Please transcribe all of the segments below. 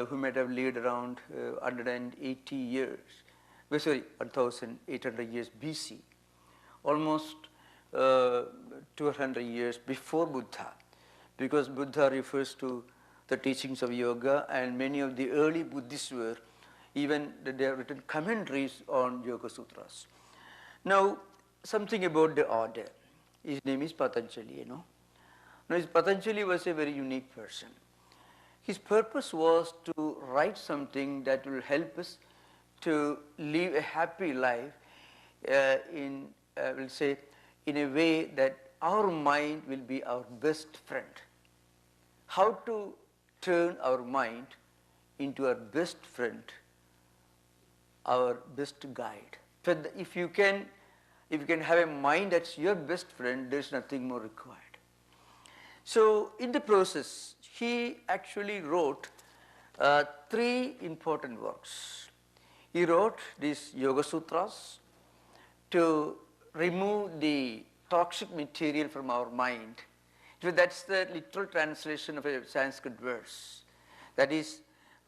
who might have lived around 180 years, sorry, 1800 years BC, almost 200 years before Buddha, because Buddha refers to the teachings of yoga, and many of the early Buddhists were even, they have written commentaries on Yoga Sutras. Now, something about the order. His name is Patanjali, Now, Patanjali was a very unique person. His purpose was to write something that will help us to live a happy life we'll say, in a way that our mind will be our best friend. How to turn our mind into our best friend, our best guide. So if you can have a mind that's your best friend, there's nothing more required. So in the process, he actually wrote 3 important works. He wrote these Yoga Sutras to remove the toxic material from our mind. So that's the literal translation of a Sanskrit verse. That is,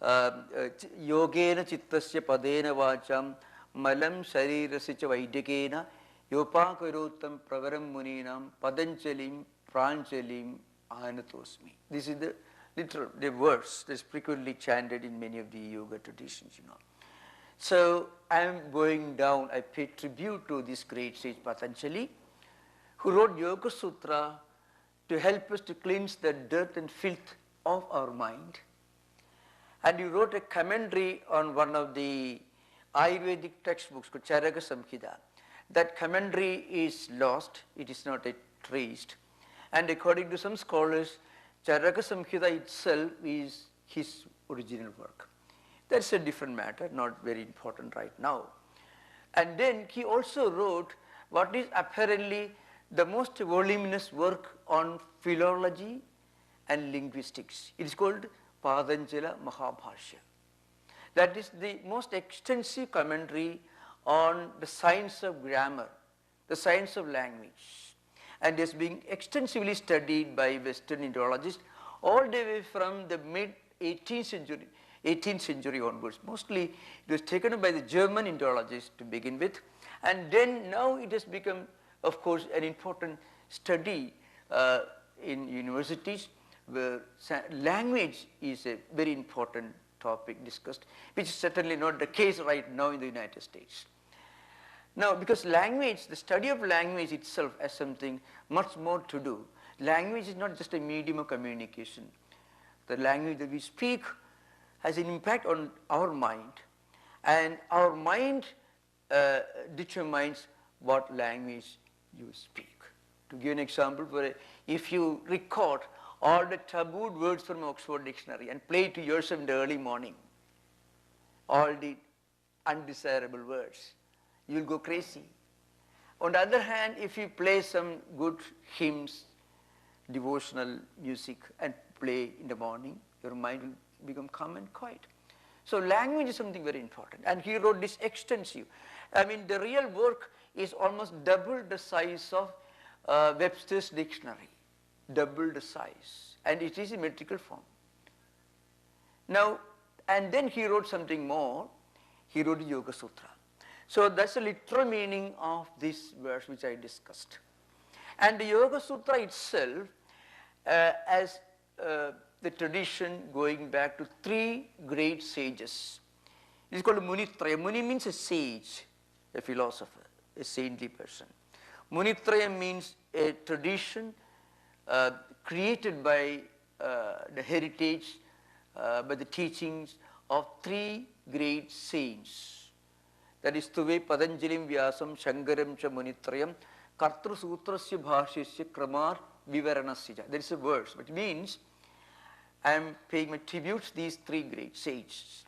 Yogena Chittasya Padena Vacham Malam Sharirasya Vaidikena Yopakarotam Pravaram Muninam Patanjalim Pranjalim Anatosmi. This is the literal, the verse that's frequently chanted in many of the yoga traditions, So I am going down, I pay tribute to this great sage Patanjali, who wrote Yoga Sutra to help us to cleanse the dirt and filth of our mind. And he wrote a commentary on one of the Ayurvedic textbooks called Charaka Samhita. That commentary is lost, it is not traced. And according to some scholars, Charaka Samhita itself is his original work. That's a different matter, not very important right now. And then he also wrote what is apparently the most voluminous work on philology and linguistics. It is called Patanjali Mahābhāṣya. That is the most extensive commentary on the science of grammar, the science of language, and is being extensively studied by Western Indologists all the way from the mid-18th century onwards. Mostly it was taken up by the German Indologists to begin with, and then now it has become, of course, an important study in universities, where language is a very important topic discussed, which is certainly not the case right now in the United States. Now, because language, the study of language itself has something much more to do. Language is not just a medium of communication. The language that we speak has an impact on our mind, and our mind determines what language you speak. To give an example, if you record all the tabooed words from Oxford Dictionary and play to yourself in the early morning, all the undesirable words, you will go crazy. On the other hand, if you play some good hymns, devotional music, and play in the morning, your mind will become calm and quiet. So language is something very important, and he wrote this extensive. I mean, the real work is almost double the size of Webster's dictionary, double the size, and it is in metrical form. Now, and then he wrote something more. He wrote the Yoga Sutra. So that's the literal meaning of this verse which I discussed. And the Yoga Sutra itself has the tradition going back to 3 great sages. It is called Munitraya. Muni means a sage, a philosopher, a saintly person. Munitraya means a tradition created by the heritage, by the teachings of 3 great saints. That is Tuve Patanjalim Vyasam Shankaram Cha Munitrayam Kartru Sutrasya Bhāshyasya Kramar Vivaranasya. There is a verse which means I am paying my tribute to these 3 great sages.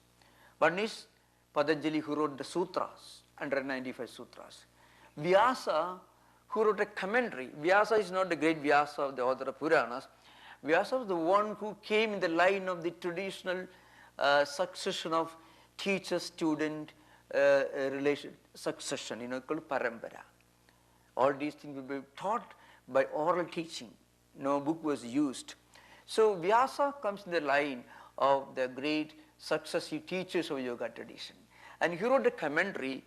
One is Patanjali, who wrote the sutras, 195 sutras. Vyasa, who wrote a commentary. Vyasa is not the great Vyasa of the author of Puranas. Vyasa was the one who came in the line of the traditional succession of teacher-student succession, called parampara. All these things will be taught by oral teaching. No book was used. So Vyasa comes in the line of the great successive teachers of yoga tradition. And he wrote a commentary,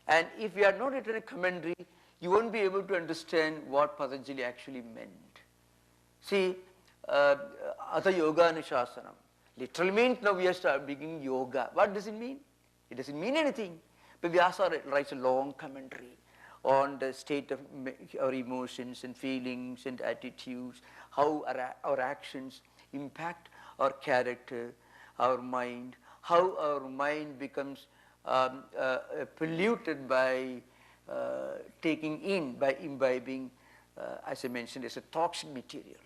and if you had not written a commentary, you won't be able to understand what Patanjali actually meant. See, Atha Yoga Anushasanam literally means now we are beginning yoga. What does it mean? It doesn't mean anything. But Vyasa writes a long commentary on the state of our emotions and feelings and attitudes, how our actions impact our character, our mind, how our mind becomes polluted by taking in, by imbibing, as I mentioned, as a toxic material,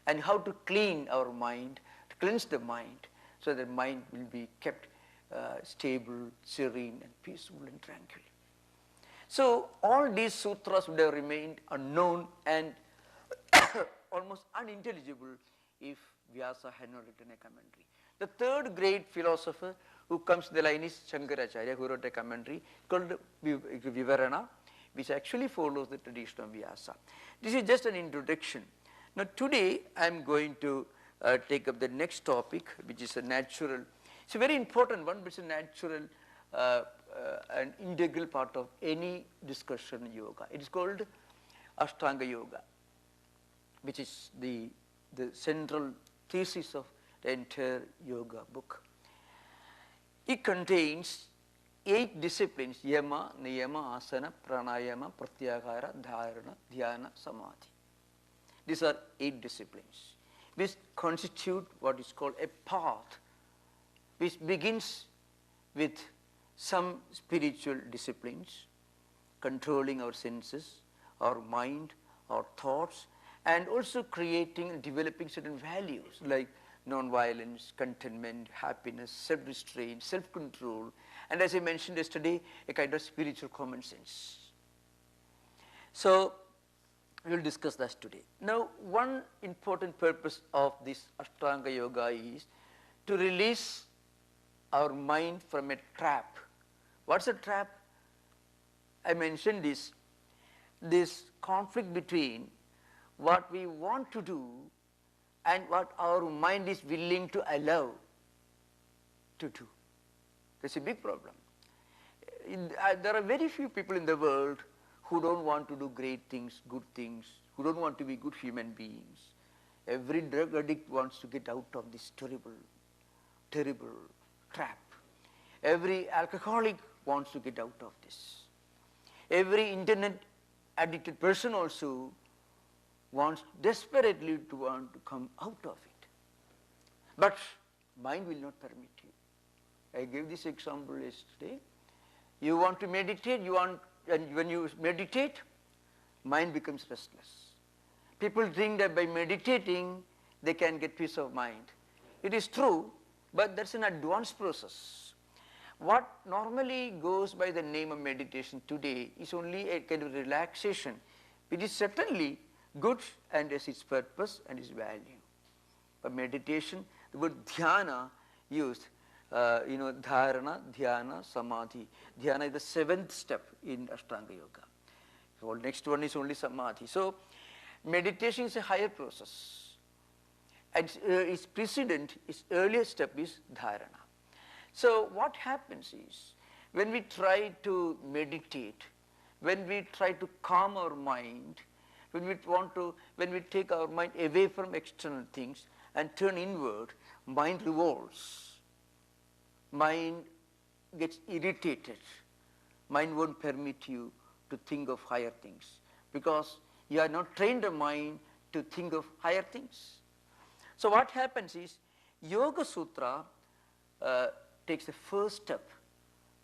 and how to clean our mind, to cleanse the mind, so that mind will be kept stable, serene, and peaceful and tranquil. So all these sutras would have remained unknown and almost unintelligible if Vyasa had not written a commentary. The third great philosopher who comes to the line is Shankaracharya, who wrote a commentary called Vivarana, which actually follows the tradition of Vyasa. This is just an introduction. Now today I am going to take up the next topic, which is a natural, it's a very important one, but it's a natural an integral part of any discussion in yoga. It is called Ashtanga Yoga, which is the central thesis of the entire yoga book. It contains 8 disciplines: Yama, Niyama, Asana, Pranayama, Pratyahara, Dharana, Dhyana, Samadhi. These are 8 disciplines which constitute what is called a path, which begins with some spiritual disciplines, controlling our senses, our mind, our thoughts, and also creating and developing certain values like non-violence, contentment, happiness, self-restraint, self-control, and as I mentioned yesterday, a kind of spiritual common sense. So we will discuss that today. Now, one important purpose of this Ashtanga Yoga is to release our mind from a trap. What's a trap? I mentioned this conflict between what we want to do and what our mind is willing to allow to do. That's a big problem. There are very few people in the world who don't want to do great things, good things, who don't want to be good human beings. Every drug addict wants to get out of this terrible, terrible trap. Every alcoholic wants to get out of this. Every internet addicted person also wants desperately to want to come out of it. But mind will not permit you. I gave this example yesterday. You want to meditate, and when you meditate, mind becomes restless. People think that by meditating, they can get peace of mind. It is true, but that's an advanced process. What normally goes by the name of meditation today is only a kind of relaxation, which is certainly good and has its purpose and its value. But meditation, the word dhyana used, dharana, dhyana, samadhi. Dhyana is the 7th step in Ashtanga Yoga. So next one is only samadhi. So meditation is a higher process. And its precedent, its earlier step is dharana. So what happens is, when we try to meditate, when we try to calm our mind, when we take our mind away from external things and turn inward, mind revolts. Mind gets irritated. Mind won't permit you to think of higher things because you are not trained the mind to think of higher things. So what happens is, Yoga Sutra takes the first step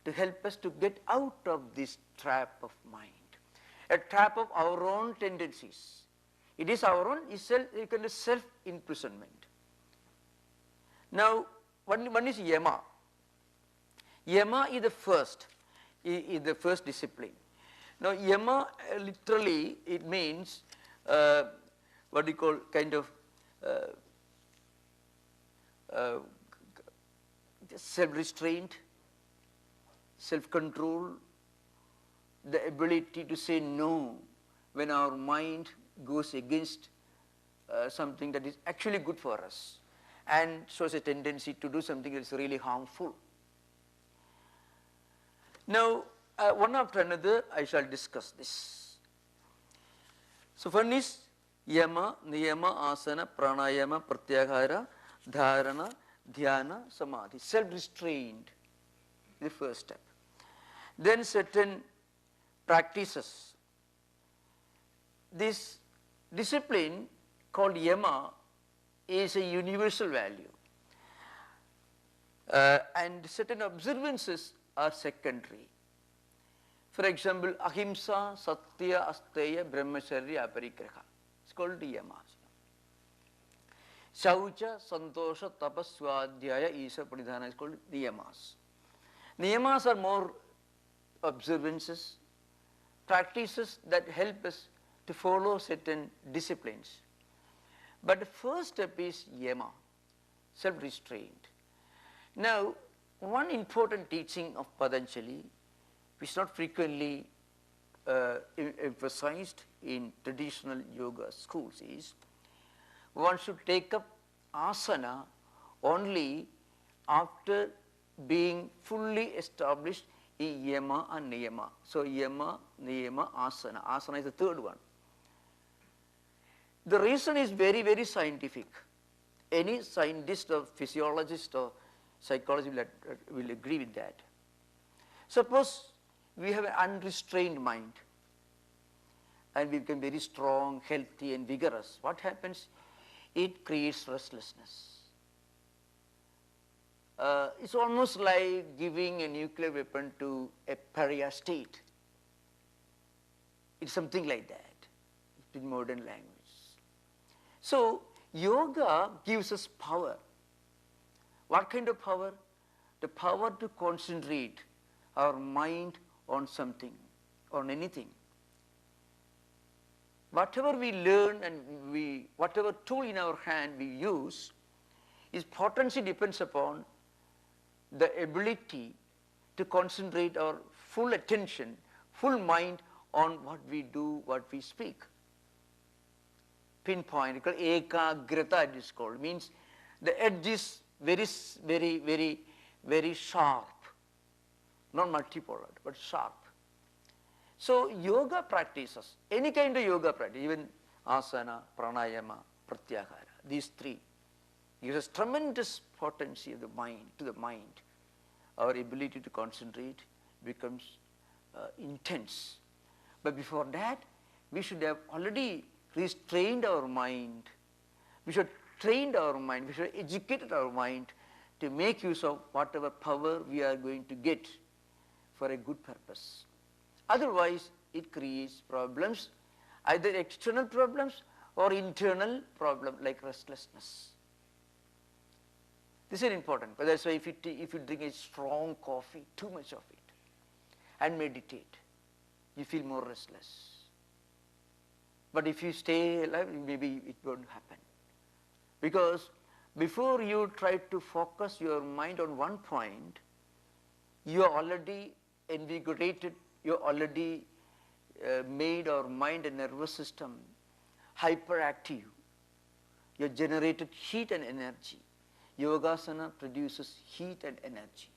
to help us to get out of this trap of mind, a trap of our own tendencies. It is our own self-imprisonment. Now, one is Yama. Yama is the first discipline. Now, Yama literally it means what we call kind of self-restraint, self-control, the ability to say no when our mind goes against something that is actually good for us. and shows a tendency to do something that is really harmful. Now, one after another, I shall discuss this. So, one is Yama, Niyama, Asana, Pranayama, Pratyahara, Dharana, Dhyana, Samadhi, self-restrained, the first step. Then certain practices. This discipline called Yama is a universal value, and certain observances are secondary. For example, Ahimsa, Satya, Asteya, Brahmacharya, Aparigraha. It's called Yamas. Shaucha, Santosa, Tapas, Svādhyāya, Ishvara, Pranidhana is called Niyamas. Niyamas are more observances, practices that help us to follow certain disciplines. But the first step is Yama, self-restraint. Now, one important teaching of Patanjali, which is not frequently emphasized in traditional yoga schools, is one should take up asana only after being fully established in Yama and Niyama. So, Yama, Niyama, Asana. Asana is the third one. The reason is very, very scientific. Any scientist or physiologist or psychologist will agree with that. Suppose we have an unrestrained mind and we become very strong, healthy and vigorous. What happens? It creates restlessness. It's almost like giving a nuclear weapon to a pariah state. It's something like that in modern language. So, yoga gives us power. What kind of power? The power to concentrate our mind on something, on anything. Whatever we learn and whatever tool in our hand we use, its potency depends upon the ability to concentrate our full attention, full mind on what we do, what we speak. Pinpoint, called ekagrata it is called, means the edge is very sharp, not multipolar, but sharp. So, yoga practices, any kind of yoga practice, even asana, pranayama, pratyahara, these three, gives us tremendous potency of the mind, to the mind. Our ability to concentrate becomes intense. But before that, we should have already restrained our mind. We should train our mind, we should educate our mind to make use of whatever power we are going to get for a good purpose. Otherwise, it creates problems, either external problems or internal problems like restlessness. This is important, but that's why if you drink a strong coffee, too much of it, and meditate, you feel more restless. But if you stay alive, maybe it won't happen. Because before you try to focus your mind on one point, you are already invigorated, you are already made our mind and nervous system hyperactive. You have generated heat and energy. Yogasana produces heat and energy.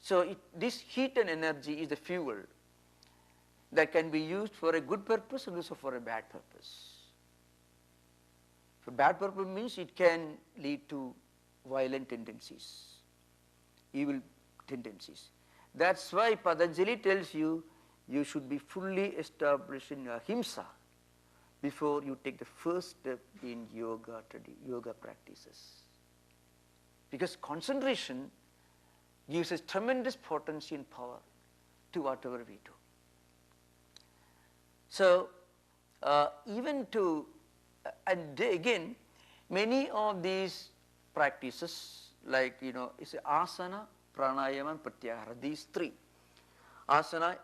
So this heat and energy is the fuel that can be used for a good purpose and also for a bad purpose. For bad purpose means it can lead to violent tendencies, evil tendencies. That's why Patanjali tells you, you should be fully established in Ahimsa before you take the first step in yoga practices. Because concentration gives us tremendous potency and power to whatever we do. So, and again, many of these practices, like it's asana, pranayama and pratyahara, these three. Asana,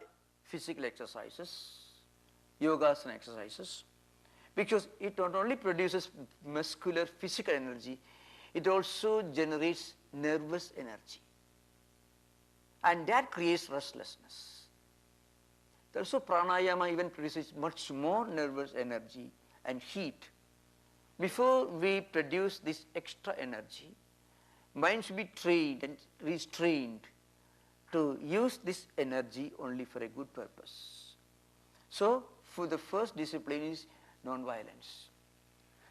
physical exercises, yogasana exercises, because it not only produces muscular physical energy, it also generates nervous energy, and that creates restlessness. Also, pranayama even produces much more nervous energy and heat before we produce this extra energy, mind should be trained and restrained to use this energy only for a good purpose. So, for the first discipline is non-violence.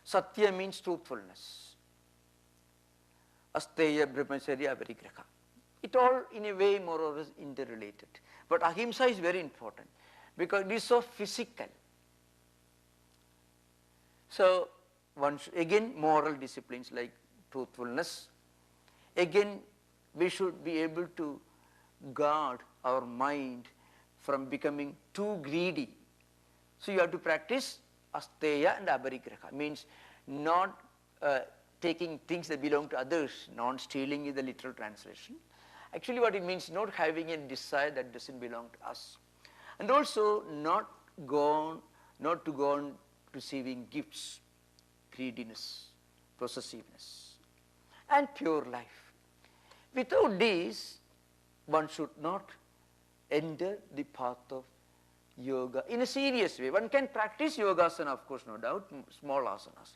Satya means truthfulness. Asteya, Brahmacharya, Aparigraha. It all in a way more or less interrelated. But Ahimsa is very important because it is so physical. So, again moral disciplines like truthfulness. Again, we should be able to guard our mind from becoming too greedy. So, you have to practice asteya and aparigraha, means not taking things that belong to others, non-stealing is the literal translation. Actually what it means, not having a desire that doesn't belong to us. And also not to go on receiving gifts, greediness, possessiveness, and pure life. Without these, one should not enter the path of yoga in a serious way. One can practice yogasana, of course, no doubt, small asanas.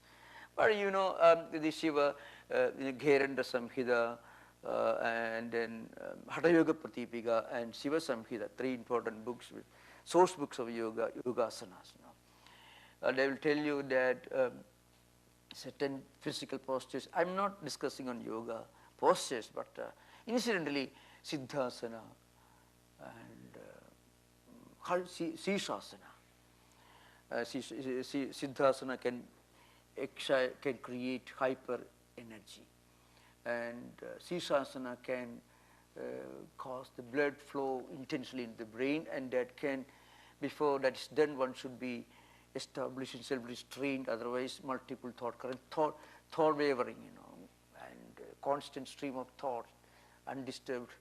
But you know, the Shiva, Gheranda Samhita, and then Hatha Yoga Pratipika and Shiva Samhita, 3 important books, source books of yoga, yogasanas. They will tell you that certain physical postures, I am not discussing on yoga postures, but incidentally, Siddhasana and Sishasana. Siddhasana can create hyper energy, and Sishasana can cause the blood flow intensely in the brain, and that can, before that is done, one should be established in self-restraint, otherwise multiple thought current, thought wavering, you know, and constant stream of thought, undisturbed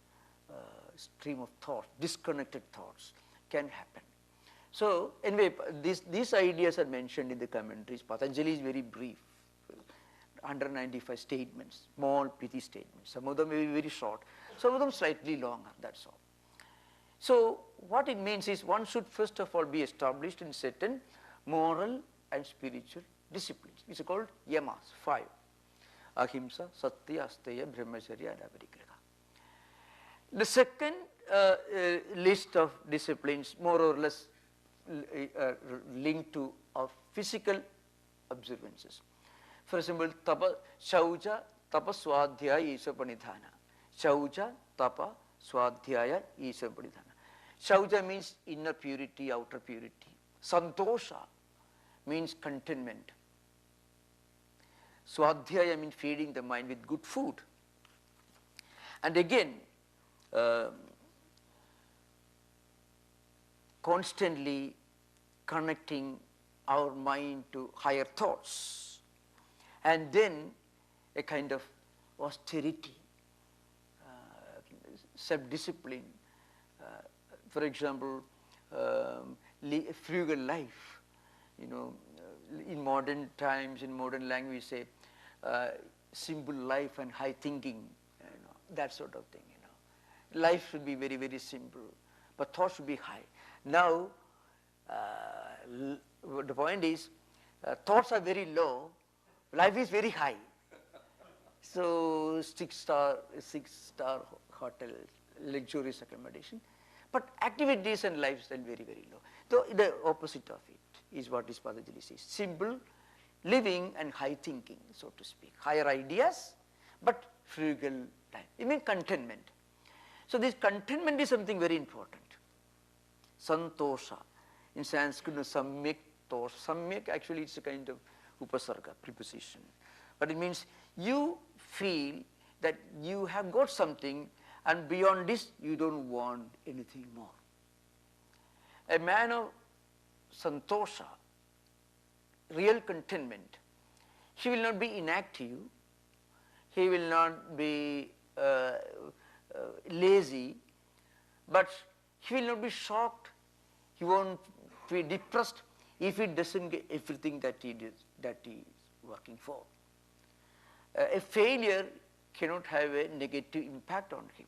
stream of thought, disconnected thoughts can happen. So anyway, these ideas are mentioned in the commentaries. Patanjali is very brief, 195 statements, small pithy statements. Some of them may be very short, some of them slightly longer, that's all. So what it means is one should first of all be established in certain moral and spiritual disciplines, which are called Yamas, 5. Ahimsa, Satya, Asteya, Brahmacharya, and Aparigraha. The second list of disciplines more or less linked to our physical observances. For example, Tapa, Shaucha, Tapa, Svādhyāya, Isha, Pranidhana. Shaucha, Tapa, Svādhyāya, Isha, Pranidhana. Shaucha means inner purity, outer purity. Santosa means contentment. Svādhyāya means feeding the mind with good food. And again, constantly connecting our mind to higher thoughts, and then a kind of austerity, self-discipline, for example, frugal life, you know, in modern times, in modern language say, simple life and high thinking, you know, that sort of thing, you know. Life should be very, very simple, but thought should be high. Now, the point is, thoughts are very low, life is very high. So, six-star hotel, luxurious accommodation, but activities and lifestyle very, very low. So, the opposite of it is what is Patanjali says, simple living and high thinking, so to speak, higher ideas, but frugal life. It means contentment. So, this contentment is something very important. Santosa, in Sanskrit, samyak tosha. Samyak actually it's a kind of upasarga, preposition. But it means you feel that you have got something and beyond this you don't want anything more. A man of Santosa, real contentment, he will not be inactive, he will not be lazy, but he will not be shocked, he won't be depressed if he doesn't get everything that he is working for. A failure cannot have a negative impact on him.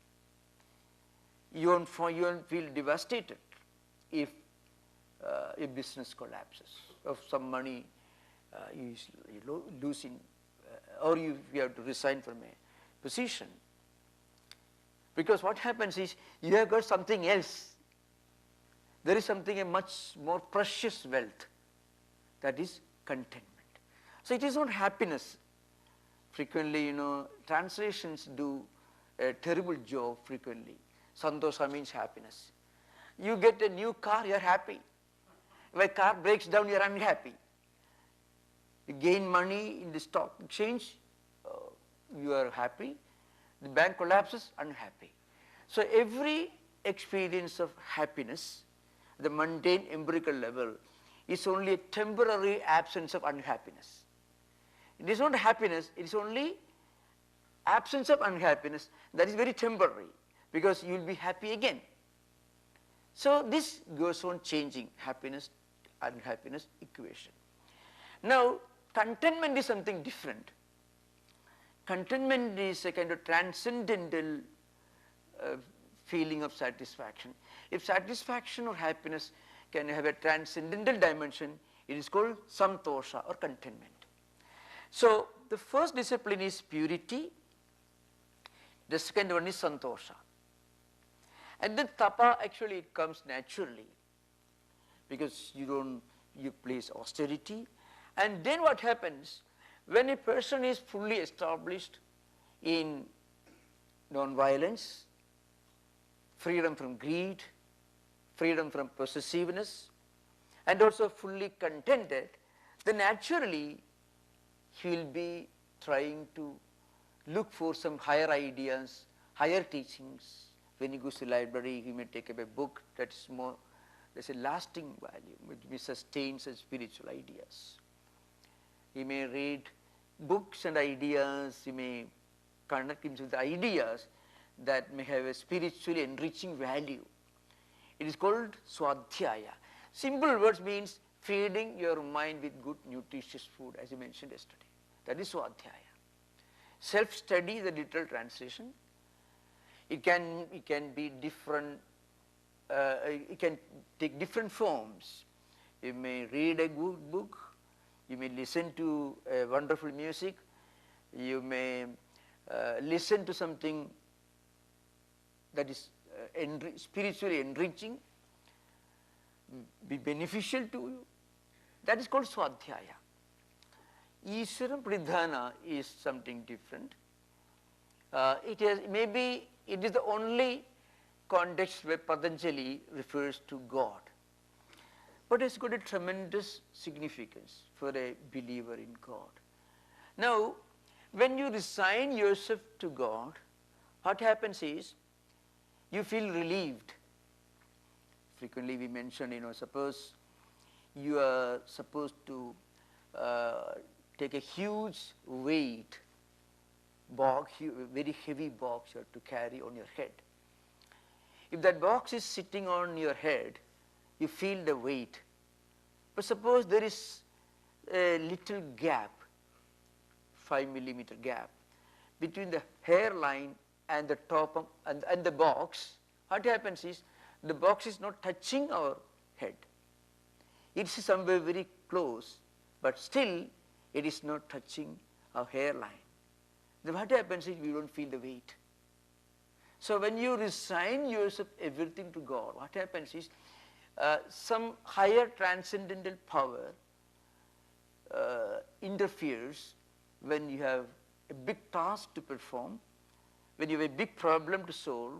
You won't feel devastated if a business collapses, if some money you lose in, or you have to resign from a position. Because what happens is you have got something else. There is something, a much more precious wealth, that is contentment. So it is not happiness. Frequently, translations do a terrible job frequently. Santosa means happiness. You get a new car, you are happy. If a car breaks down, you are unhappy. You gain money in the stock exchange, you are happy. The bank collapses, unhappy. So every experience of happiness, the mundane empirical level, is only a temporary absence of unhappiness. It is not happiness, it is only absence of unhappiness that is very temporary, because you will be happy again. So this goes on changing happiness, unhappiness equation. Now contentment is something different. Contentment is a kind of transcendental feeling of satisfaction. If satisfaction or happiness can have a transcendental dimension, it is called Santosa or contentment. So the first discipline is purity, the second one is Santosa. And then tapa, actually it comes naturally, because you place austerity. And then what happens, when a person is fully established in non-violence, freedom from greed, freedom from possessiveness, and also fully contented, then naturally he will be trying to look for some higher ideas, higher teachings. When he goes to the library, he may take up a book that is more, there's a lasting value, which may sustain such spiritual ideas. He may read books and ideas, he may connect himself with ideas that may have a spiritually enriching value. It is called Svādhyāya. Simple words means feeding your mind with good nutritious food, as I mentioned yesterday. That is Svādhyāya. Self-study, the literal translation. It can be different, it can take different forms. You may read a good book, you may listen to wonderful music, you may listen to something that is spiritually enriching, be beneficial to you. That is called Svādhyāya. Ishvara Pranidhana is something different. Maybe it is the only context where Patanjali refers to God, but it's got a tremendous significance for a believer in God. Now, when you resign yourself to God, what happens is you feel relieved. Frequently we mention, suppose you are supposed to take a huge weight, box, very heavy box you have to carry on your head. If that box is sitting on your head, you feel the weight. But suppose there is a little gap, 5 millimeter gap, between the hairline and the top of, and the box. What happens is the box is not touching our head. It's somewhere very close, but still it is not touching our hairline. Then what happens is we don't feel the weight. So when you resign yourself everything to God, what happens is some higher transcendental power interferes when you have a big task to perform, when you have a big problem to solve,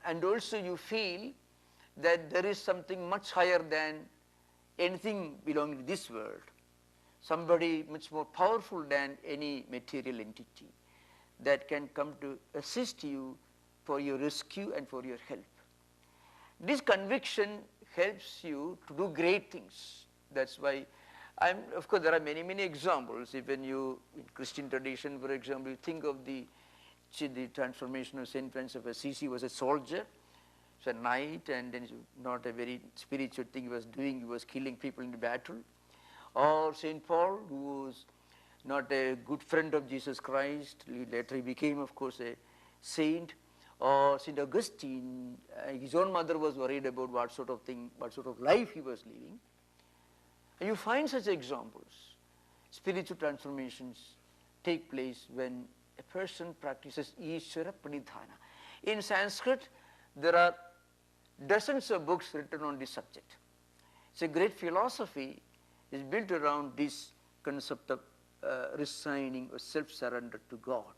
and also you feel that there is something much higher than anything belonging to this world, somebody much more powerful than any material entity that can come to assist you for your rescue and for your help. This conviction helps you to do great things. That's why, of course there are many, many examples. Even you, in Christian tradition, for example, you think of the transformation of Saint Francis of Assisi. Was a soldier, it's a knight, and then not a very spiritual thing he was doing, he was killing people in the battle. Or Saint Paul, who was not a good friend of Jesus Christ, later he became, of course, a saint. Or Saint Augustine, his own mother was worried about what sort of life he was living. And you find such examples. Spiritual transformations take place when a person practices Ishvara Pranidhana. In Sanskrit, there are dozens of books written on this subject. It's a great philosophy is built around this concept of resigning or self-surrender to God.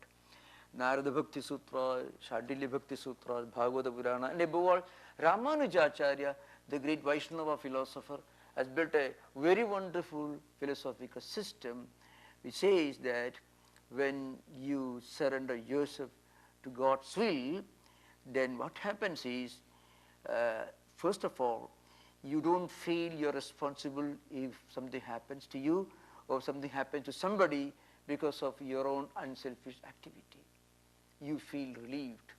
Narada Bhakti Sutra, Shandilya Bhakti Sutra, Bhagavata Purana, and above all, Ramanujacharya, the great Vaishnava philosopher, has built a very wonderful philosophical system which says that when you surrender yourself to God's will, then what happens is, first of all, you don't feel you're responsible if something happens to you or something happens to somebody because of your own unselfish activity. You feel relieved.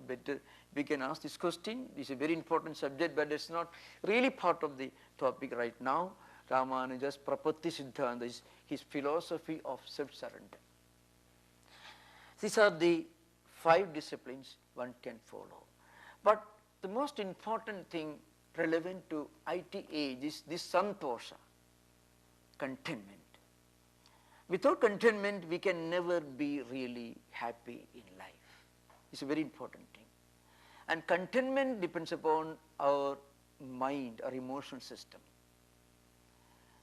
Better we can ask this question. It's a very important subject, but it's not really part of the topic right now. Ramanuja's Prapatti Siddhanta is his philosophy of self-surrender. These are the 5 disciplines one can follow. But the most important thing relevant to IT age is this Santosa, contentment. Without contentment, we can never be really happy in life. It's a very important thing. And contentment depends upon our mind, our emotional system.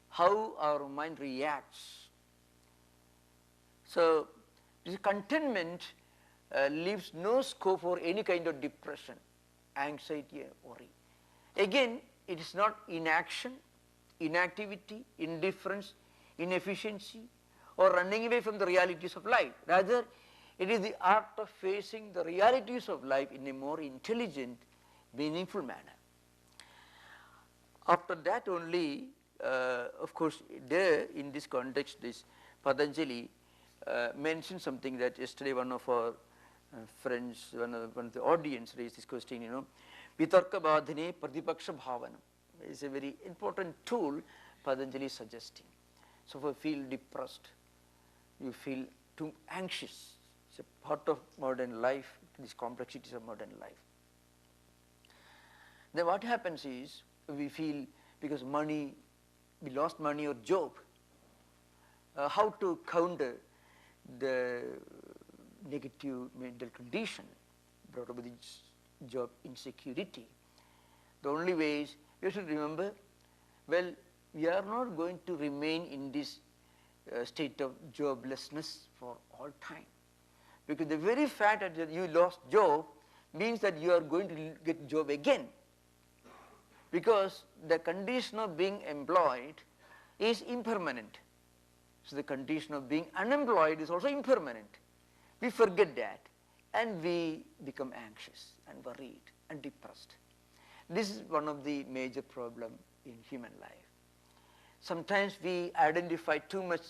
How our mind reacts. So, this contentment leaves no scope for any kind of depression, anxiety, and worry. Again, it is not inaction, inactivity, indifference, inefficiency, or running away from the realities of life. Rather, it is the art of facing the realities of life in a more intelligent, meaningful manner. After that only, of course, there in this context, this Patanjali mentioned something that yesterday one of our friends, one of the audience raised this question, Vitarka Badhane Pratipaksha Bhavanam. It's a very important tool Patanjali is suggesting. So if you feel depressed, you feel too anxious, it's a part of modern life, these complexities of modern life. Then what happens is, we feel because we lost money or job, how to counter the negative mental condition brought about this job insecurity. The only way is, you should remember, well, we are not going to remain in this state of joblessness for all time. Because the very fact that you lost job means that you are going to get job again. Because the condition of being employed is impermanent. So the condition of being unemployed is also impermanent. We forget that and we become anxious and worried and depressed. This is one of the major problems in human life. Sometimes we identify too much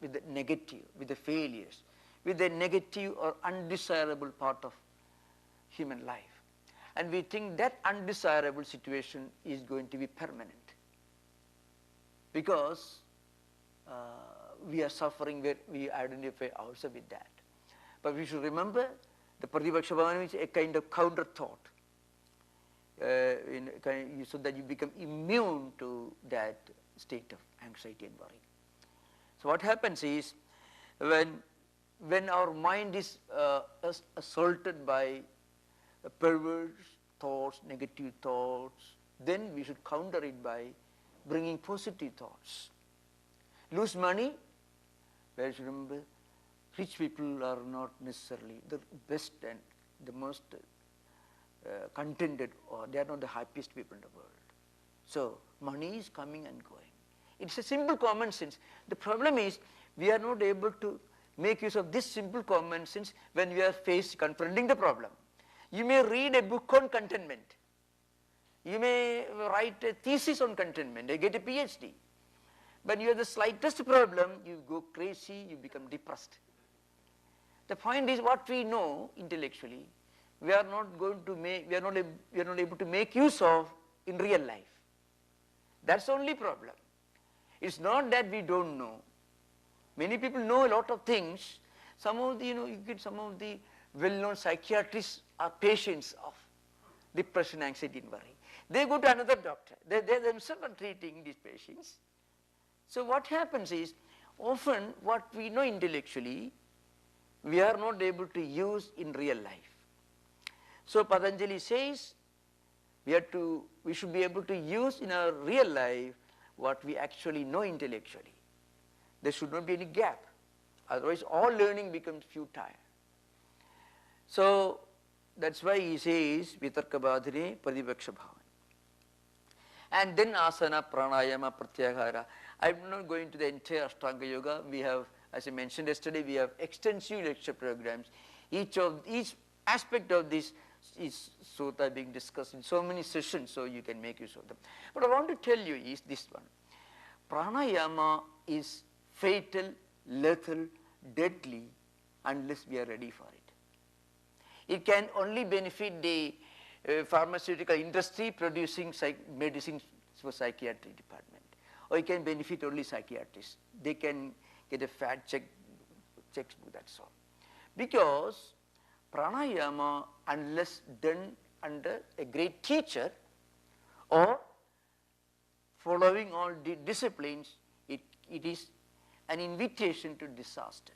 with the negative, with the failures, with the negative or undesirable part of human life. And we think that undesirable situation is going to be permanent because we are suffering where we identify ourselves with that. But we should remember the Pratipaksha Bhavanam is a kind of counter thought so that you become immune to that state of anxiety and worry. So what happens is when our mind is assaulted by perverse thoughts, negative thoughts, then we should counter it by bringing positive thoughts. Lose money, well, you should remember, rich people are not necessarily the best and the most contented, or they are not the happiest people in the world. So money is coming and going. It's a simple common sense. The problem is we are not able to make use of this simple common sense when we are confronting the problem. You may read a book on contentment. You may write a thesis on contentment, you get a PhD. But you have the slightest problem, you go crazy, you become depressed. The point is, what we know intellectually, we are not able to make use of in real life. That's the only problem. It's not that we don't know. Many people know a lot of things. Some of the, you get some of the well-known psychiatrists are patients of depression, anxiety and worry. They go to another doctor. They themselves are treating these patients. So what happens is, often what we know intellectually, we are not able to use in real life. So Patanjali says, we should be able to use in our real life what we actually know intellectually. There should not be any gap. Otherwise all learning becomes futile. So that's why he says, vitarka badhine pradhipaksha bhavan. And then asana, pranayama, pratyahara. I'm not going to the entire Ashtanga Yoga. We have, as I mentioned yesterday, we have extensive lecture programs. Each aspect of this is sutta being discussed in so many sessions, so you can make use of them. But I want to tell you is this one. Pranayama is fatal, lethal, deadly unless we are ready for it. It can only benefit the pharmaceutical industry producing medicines for psychiatric department, or it can benefit only psychiatrists. They can get a fat checkbook, that's all. Because pranayama, unless done under a great teacher or following all the disciplines, it is an invitation to disaster.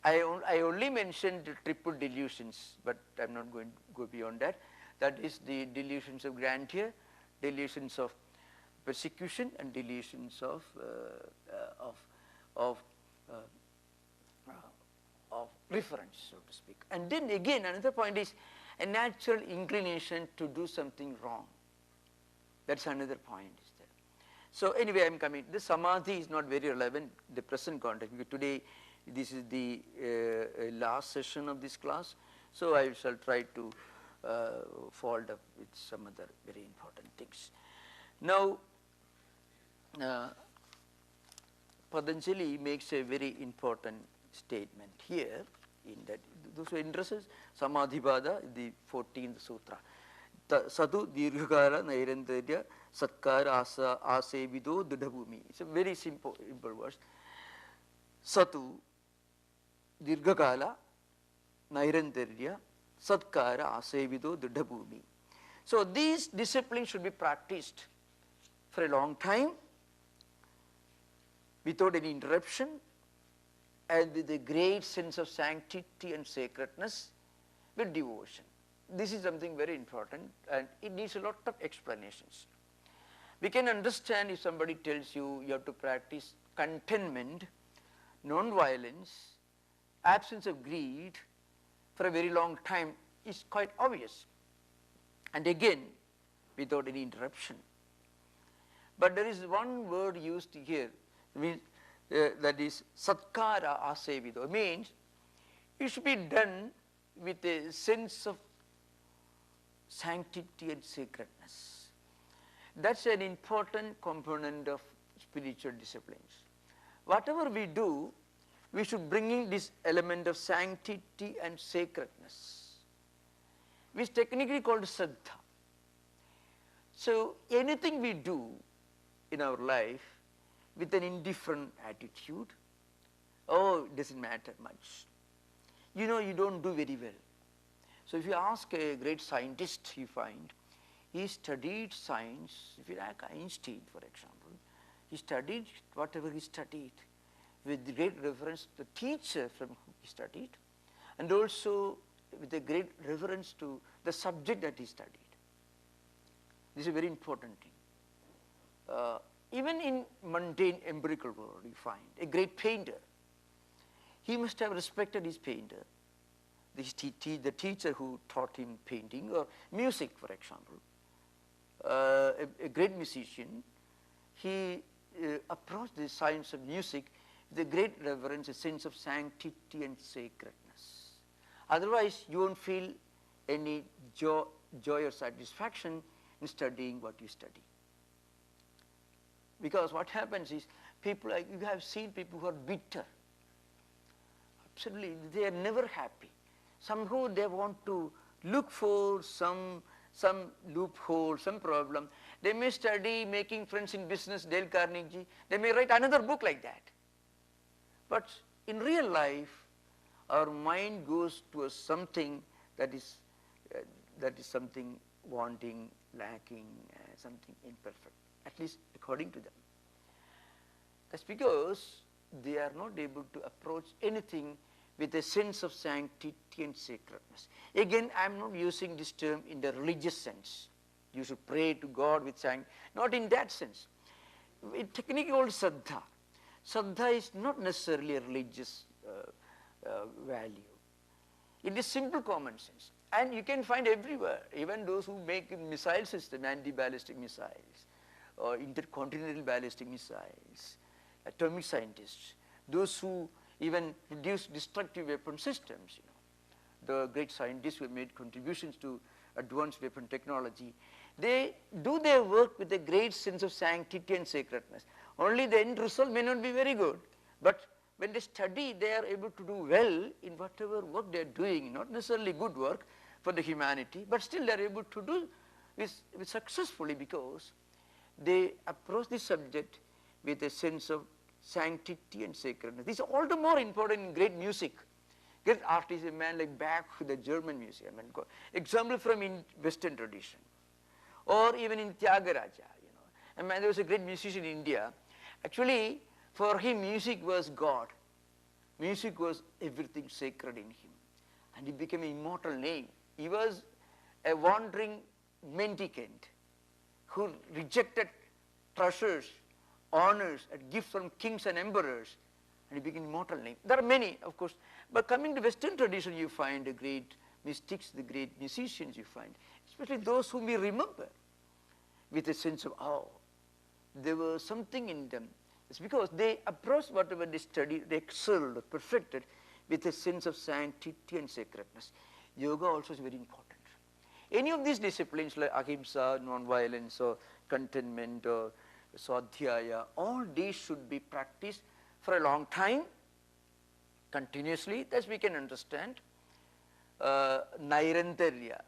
I only mentioned the triple delusions, but I'm not going to go beyond that. That is the delusions of grandeur, delusions of persecution, and delusions of reference, so to speak. And then again, another point is a natural inclination to do something wrong. That's another point is there. So anyway, I'm coming. The samadhi is not very relevant in the present context, because today this is the last session of this class. So I shall try to fold up with some other very important things. Now, Patanjali makes a very important statement here, in that those who are interested, Samadhipada, the 14th sutra. Sadhu dirghakala nairantarya satkara asevido dudhabhumi. It's a very simple verse. Sadhu dirghakala nairantarya satkara asevido dudhabhumi. So these disciplines should be practiced for a long time without any interruption, and with a great sense of sanctity and sacredness, with devotion. This is something very important, and it needs a lot of explanations. We can understand if somebody tells you you have to practice contentment, non-violence, absence of greed for a very long time, is quite obvious. And again, without any interruption. But there is one word used here, means that is satkara asevido, means it should be done with a sense of sanctity and sacredness. That's an important component of spiritual disciplines. Whatever we do, we should bring in this element of sanctity and sacredness, which is technically called Shraddha. So anything we do in our life with an indifferent attitude, oh, it doesn't matter much. You know, you don't do very well. So if you ask a great scientist, you find he studied science. If you like Einstein, for example, he studied whatever he studied with great reverence to the teacher from whom he studied, and also with a great reverence to the subject that he studied. This is a very important thing. Even in mundane empirical world, you find a great painter. He must have respected his painter, the teacher who taught him painting, or music, for example. A great musician, he approached the science of music with a great reverence, a sense of sanctity and sacredness. Otherwise, you won't feel any joy or satisfaction in studying what you study. Because what happens is, people, you have seen people who are bitter. Absolutely, they are never happy. Somehow they want to look for some loophole, some problem. They may study making friends in business, Dale Carnegie. They may write another book like that. But in real life, our mind goes towards something that is something wanting, lacking, something imperfect, at least according to them. That's because they are not able to approach anything with a sense of sanctity and sacredness. Again, I am not using this term in the religious sense. You should pray to God with sanctity, not in that sense. It technically called Shraddha. Shraddha is not necessarily a religious value. It is simple common sense. And you can find everywhere, even those who make missile system, anti-ballistic missiles, or intercontinental ballistic missiles, atomic scientists, those who even produce destructive weapon systems, the great scientists who have made contributions to advanced weapon technology, they do their work with a great sense of sanctity and sacredness. Only the end result may not be very good, but when they study, they are able to do well in whatever work they are doing, not necessarily good work for the humanity, but still they are able to do this successfully because they approach the subject with a sense of sanctity and sacredness. This is all the more important in great music. Great artist, a man like Bach, the German musician, example from in Western tradition, or even in Tyagaraja. A man, there was a great musician in India. Actually, for him, music was God. Music was everything sacred in him, and he became an immortal name. He was a wandering mendicant who rejected treasures, honors, and gifts from kings and emperors, and he became immortal name. There are many, of course, but coming to Western tradition, you find the great mystics, the great musicians you find, especially those whom we remember with a sense of awe. There was something in them. It's because they approached whatever they studied, they excelled, perfected with a sense of sanctity and sacredness. Yoga also is very important. Any of these disciplines like Ahimsa, non-violence, or contentment, or Svādhyāya, all these should be practiced for a long time, continuously, as we can understand. Nairantarya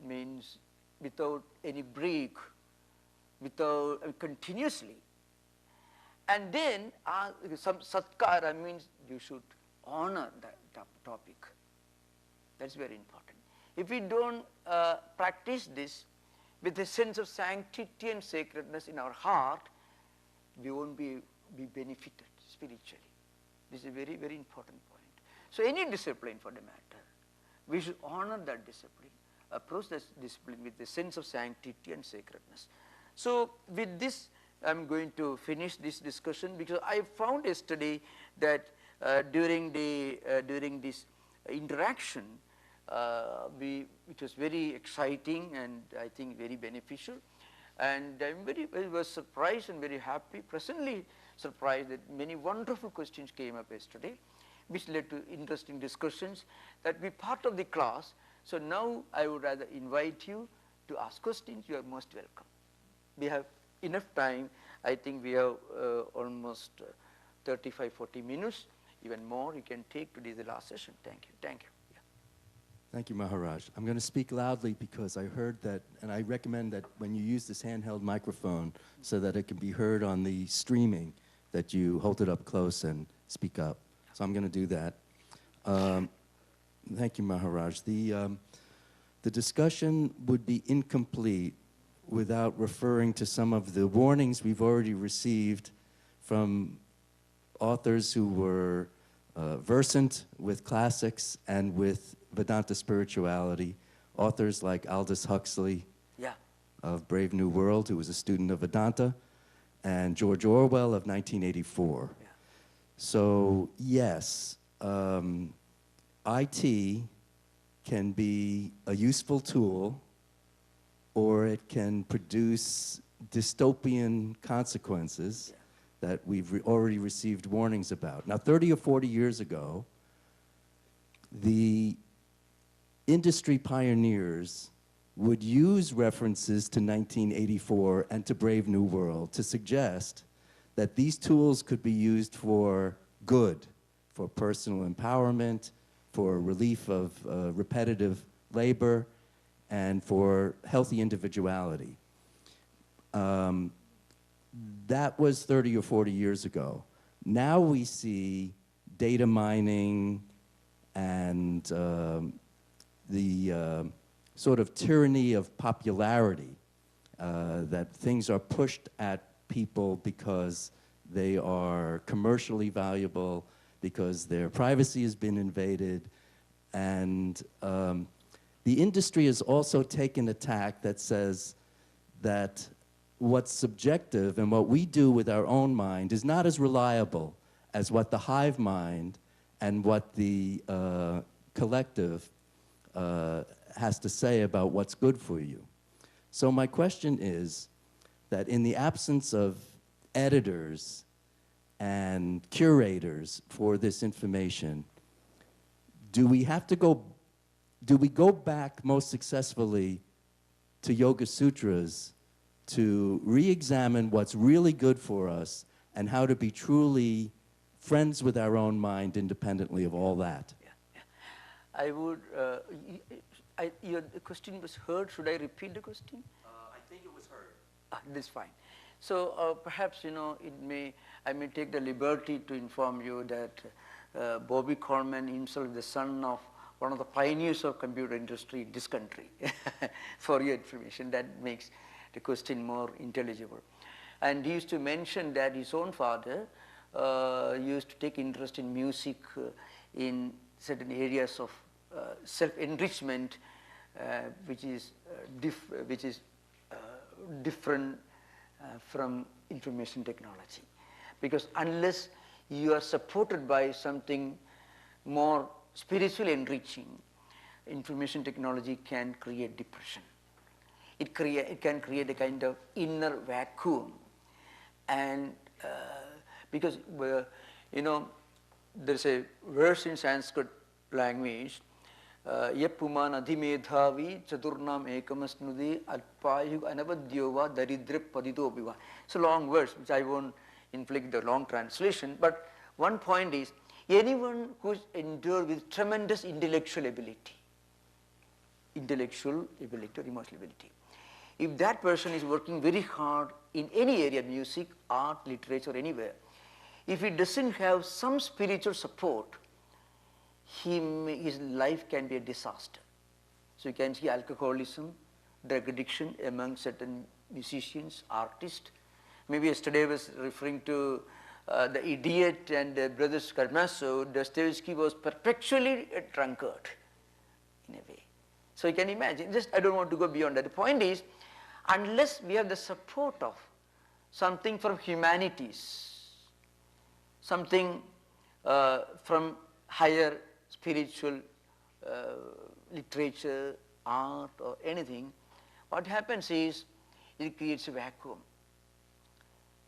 means without any break, without continuously. And then some satkara means you should honor that topic. That's very important. If we don't practice this with a sense of sanctity and sacredness in our heart, we won't be benefited spiritually. This is a very, very important point. So any discipline for the matter, we should honor that discipline, approach that discipline with a sense of sanctity and sacredness. So with this, I'm going to finish this discussion because I found yesterday that during this interaction, it was very exciting and I think very beneficial. And I was surprised and very happy, presently surprised that many wonderful questions came up yesterday, which led to interesting discussions that be part of the class. So now I would rather invite you to ask questions. You are most welcome. We have enough time. I think we have almost 35-40 minutes, even more you can take to the last session. Thank you. Thank you. Yeah. Thank you, Maharaj. I'm going to speak loudly because I heard that, and I recommend that when you use this handheld microphone so that it can be heard on the streaming, that you hold it up close and speak up. So I'm going to do that. Thank you, Maharaj. The discussion would be incomplete without referring to some of the warnings we've already received from authors who were versant with classics and with Vedanta spirituality, authors like Aldous Huxley of Brave New World, who was a student of Vedanta, and George Orwell of 1984. Yeah. So yes, IT can be a useful tool, or it can produce dystopian consequences that we've already received warnings about. Now, 30 or 40 years ago, the industry pioneers would use references to 1984 and to Brave New World to suggest that these tools could be used for good, for personal empowerment, for relief of repetitive labor, and for healthy individuality. That was 30 or 40 years ago. Now we see data mining and the sort of tyranny of popularity, that things are pushed at people because they are commercially valuable, because their privacy has been invaded, and the industry has also taken a tack that says that what's subjective and what we do with our own mind is not as reliable as what the hive mind and what the collective has to say about what's good for you. So my question is that in the absence of editors and curators for this information, do we go back most successfully to Yoga Sutras to re-examine what's really good for us and how to be truly friends with our own mind independently of all that? I would, your question was heard. Should I repeat the question? I think it was heard. That's fine. So perhaps, I may take the liberty to inform you that Bobby Coleman himself, the son of one of the pioneers of computer industry in this country, for your information, that makes the question more intelligible. And he used to mention that his own father used to take interest in music in certain areas of self-enrichment, which is different from information technology. Because unless you are supported by something more spiritually enriching, information technology can create depression. It can create a kind of inner vacuum. And because, there's a verse in Sanskrit language, Yappuman adhimedhavi chadurnam ekamasnudi alpayug anavadyova daridrip padito biva. It's a long verse, which I won't inflict the long translation, but one point is, anyone who's endured with tremendous intellectual ability or emotional ability, if that person is working very hard in any area, music, art, literature, anywhere, if he doesn't have some spiritual support, his life can be a disaster. So you can see alcoholism, drug addiction among certain musicians, artists. Maybe yesterday I was referring to the Idiot and Brothers Karamazov. Dostoevsky was perpetually a drunkard, in a way. So you can imagine, I don't want to go beyond that. The point is, unless we have the support of something from humanities, something from higher spiritual literature, art, or anything, what happens is it creates a vacuum.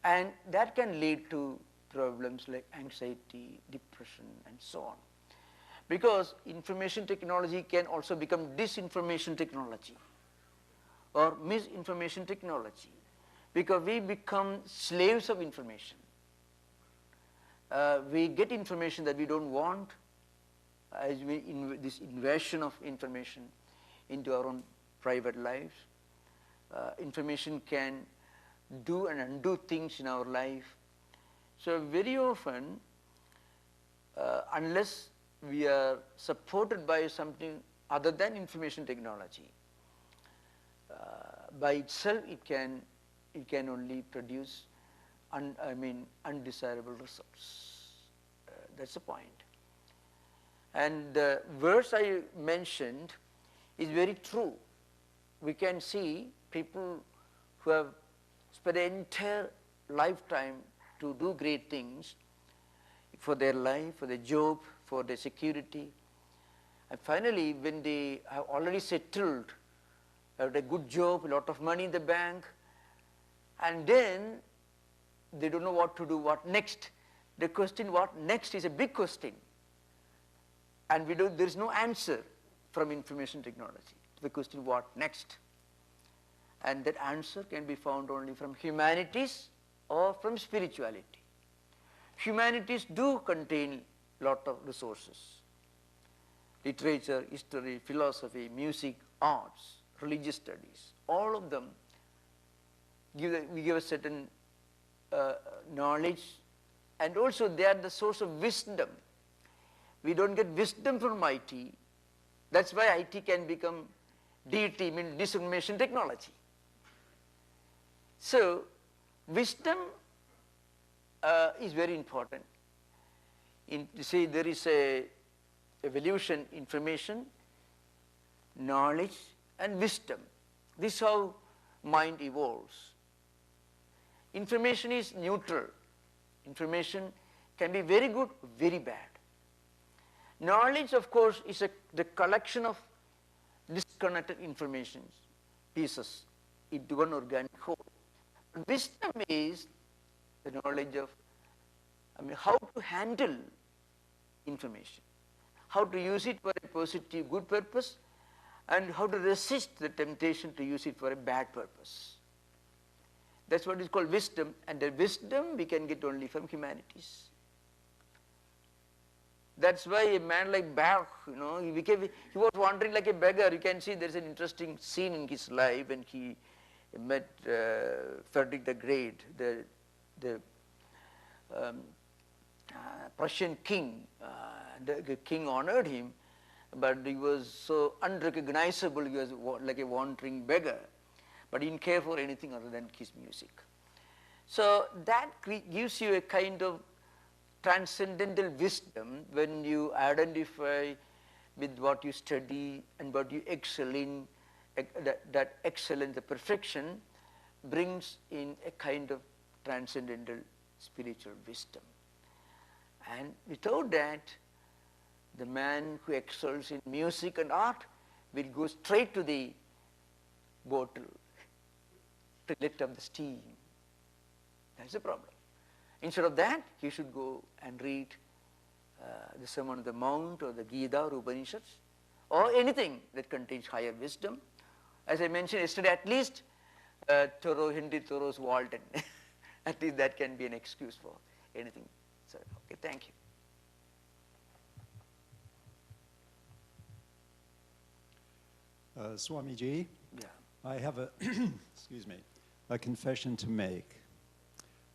And that can lead to problems like anxiety, depression, and so on. Because information technology can also become disinformation technology or misinformation technology, because we become slaves of information. We get information that we don't want, as this invasion of information into our own private lives. Information can do and undo things in our life. So very often, unless we are supported by something other than information technology, by itself it can only produce undesirable results. That's the point. And the verse I mentioned is very true. We can see people who have spent an entire lifetime to do great things for their life, for their job, for their security. And finally, when they have already settled, have a good job, a lot of money in the bank, and then they don't know what to do, what next. The question, what next, is a big question. And there is no answer from information technology to the question, what next? And that answer can be found only from humanities or from spirituality. Humanities do contain a lot of resources. Literature, history, philosophy, music, arts, religious studies, all of them give a certain knowledge, and also they are the source of wisdom. We don't get wisdom from IT. That's why IT can become deity means disinformation technology. So wisdom is very important. See, there is a evolution, information, knowledge and wisdom. This is how mind evolves. Information is neutral. Information can be very good, very bad. Knowledge, of course, is the collection of disconnected information pieces into one organic whole. Wisdom is the knowledge of, how to handle information, how to use it for a positive, good purpose, and how to resist the temptation to use it for a bad purpose. That's what is called wisdom, and the wisdom we can get only from humanities. That's why a man like Bach, he was wandering like a beggar. You can see there's an interesting scene in his life when he met Frederick the Great, the Prussian king. The king honored him, but he was so unrecognizable, he was like a wandering beggar. But he didn't care for anything other than his music. So that gives you a kind of transcendental wisdom when you identify with what you study and what you excel in. That excellence, the perfection, brings in a kind of transcendental spiritual wisdom. And without that, the man who excels in music and art will go straight to the bottle to let up the steam. That's the problem. Instead of that, he should go and read the Sermon on the Mount or the Gita or Upanishads or anything that contains higher wisdom. As I mentioned yesterday, at least Henry Thoreau's Walden. At least that can be an excuse for anything. So, okay, thank you. Swamiji, Yeah. I have a, excuse me, a confession to make.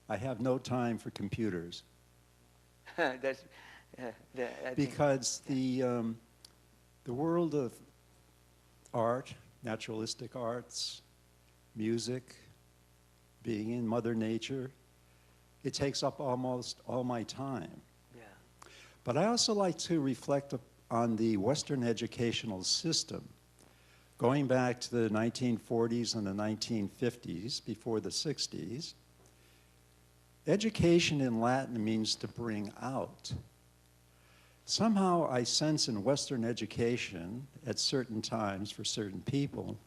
I have no time for computers. That's, because the world of art, naturalistic arts, music, being in Mother Nature, it takes up almost all my time. Yeah. But I also like to reflect on the Western educational system. Going back to the 1940s and the 1950s, before the 60s, education in Latin means to bring out. Somehow I sense in Western education, at certain times for certain people,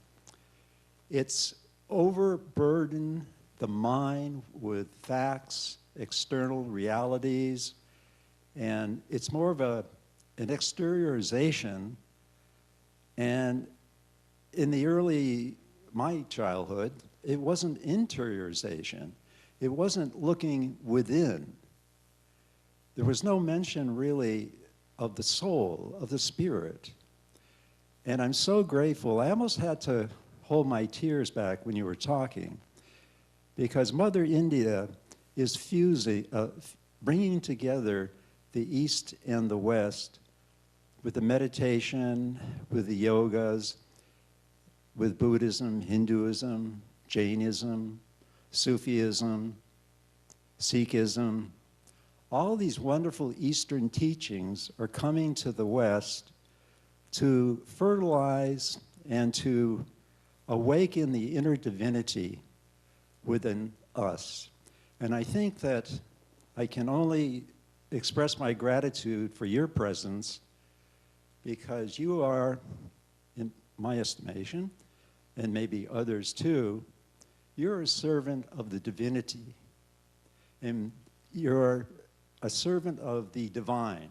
it's overburdened the mind with facts, external realities, and it's more of an exteriorization. And in my childhood, it wasn't interiorization. It wasn't looking within. There was no mention really of the soul, of the spirit. And I'm so grateful. I almost had to hold my tears back when you were talking, because Mother India is bringing together the East and the West with the meditation, with the yogas, with Buddhism, Hinduism, Jainism, Sufism, Sikhism. All these wonderful Eastern teachings are coming to the West to fertilize and to awaken the inner divinity within us. And I think that I can only express my gratitude for your presence, because you are, in my estimation, and maybe others too, you're a servant of the divinity. And you're a servant of the divine.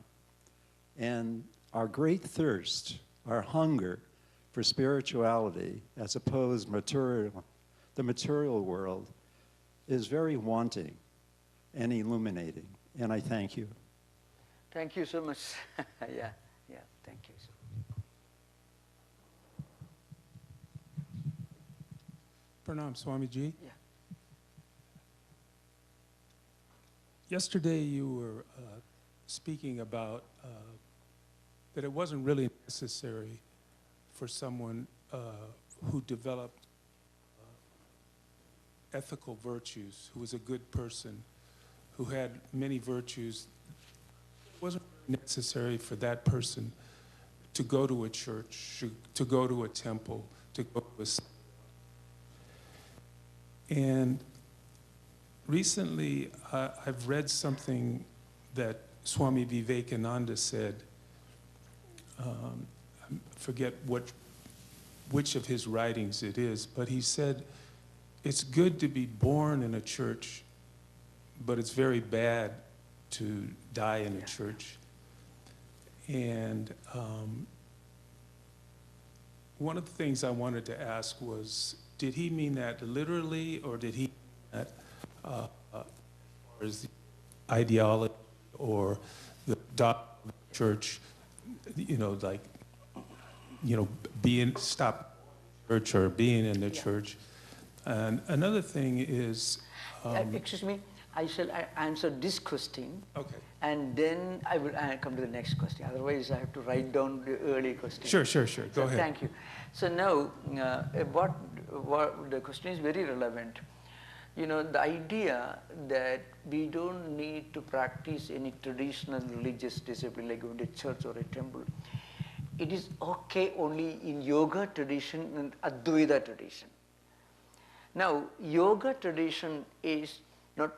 And our great thirst, our hunger for spirituality, as opposed the material world, is very wanting and illuminating. And I thank you. Thank you so much. Yeah, thank you. Pranam, Swamiji. Yeah. Yesterday you were speaking about that it wasn't really necessary for someone who developed ethical virtues, who was a good person, who had many virtues. It wasn't necessary for that person to go to a church, to go to a temple, to go to a... And recently, I've read something that Swami Vivekananda said. I forget which of his writings it is, but he said, it's good to be born in a church, but it's very bad to die in a church. And one of the things I wanted to ask was, did he mean that literally, or did he mean that as the ideology or the doctrine of the church, stop church or being in the church? And another thing is... excuse me, I shall answer this question. Okay. And then I will come to the next question. Otherwise, I have to write down the early question. Sure. Go ahead. Thank you. So now, what the question is very relevant. You know, the idea that we don't need to practice any traditional religious discipline like going to church or a temple. It is okay only in yoga tradition and Advaita tradition. Now, yoga tradition is not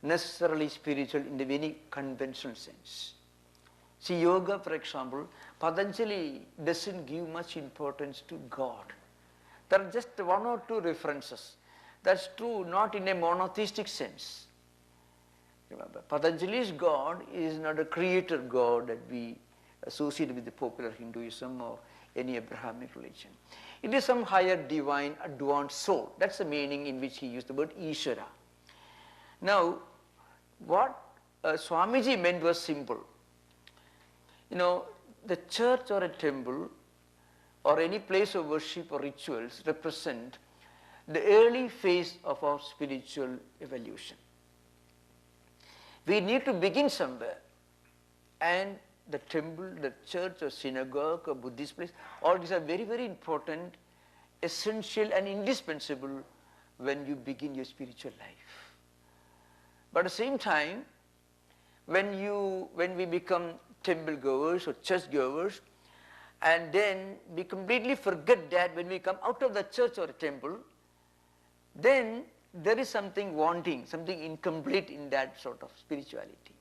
necessarily spiritual in the very conventional sense. See, yoga, for example, Patanjali doesn't give much importance to God. There are just one or two references. That's true, not in a monotheistic sense. Remember, Patanjali's God is not a creator God that we associate with the popular Hinduism or any Abrahamic religion. It is some higher divine advanced soul. That's the meaning in which he used the word Ishvara. Now, what Swamiji meant was simple. You know, the church or a temple or any place of worship or rituals represent the early phase of our spiritual evolution. We need to begin somewhere, and the temple, the church or synagogue or Buddhist place, all these are very, very important, essential and indispensable when you begin your spiritual life. But at the same time, when we become temple goers or church goers, and then we completely forget that when we come out of the church or a temple, then there is something wanting, something incomplete in that sort of spirituality.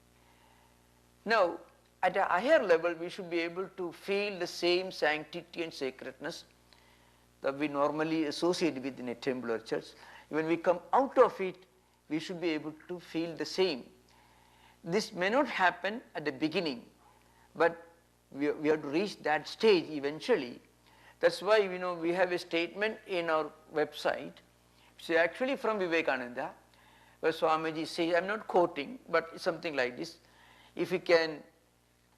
Now, at a higher level, we should be able to feel the same sanctity and sacredness that we normally associate with in a temple or church. When we come out of it, we should be able to feel the same. This may not happen at the beginning, but we have to reach that stage eventually. That's why, you know, we have a statement in our website, which is actually from Vivekananda, where Swamiji says, I'm not quoting, but it's something like this. If you can,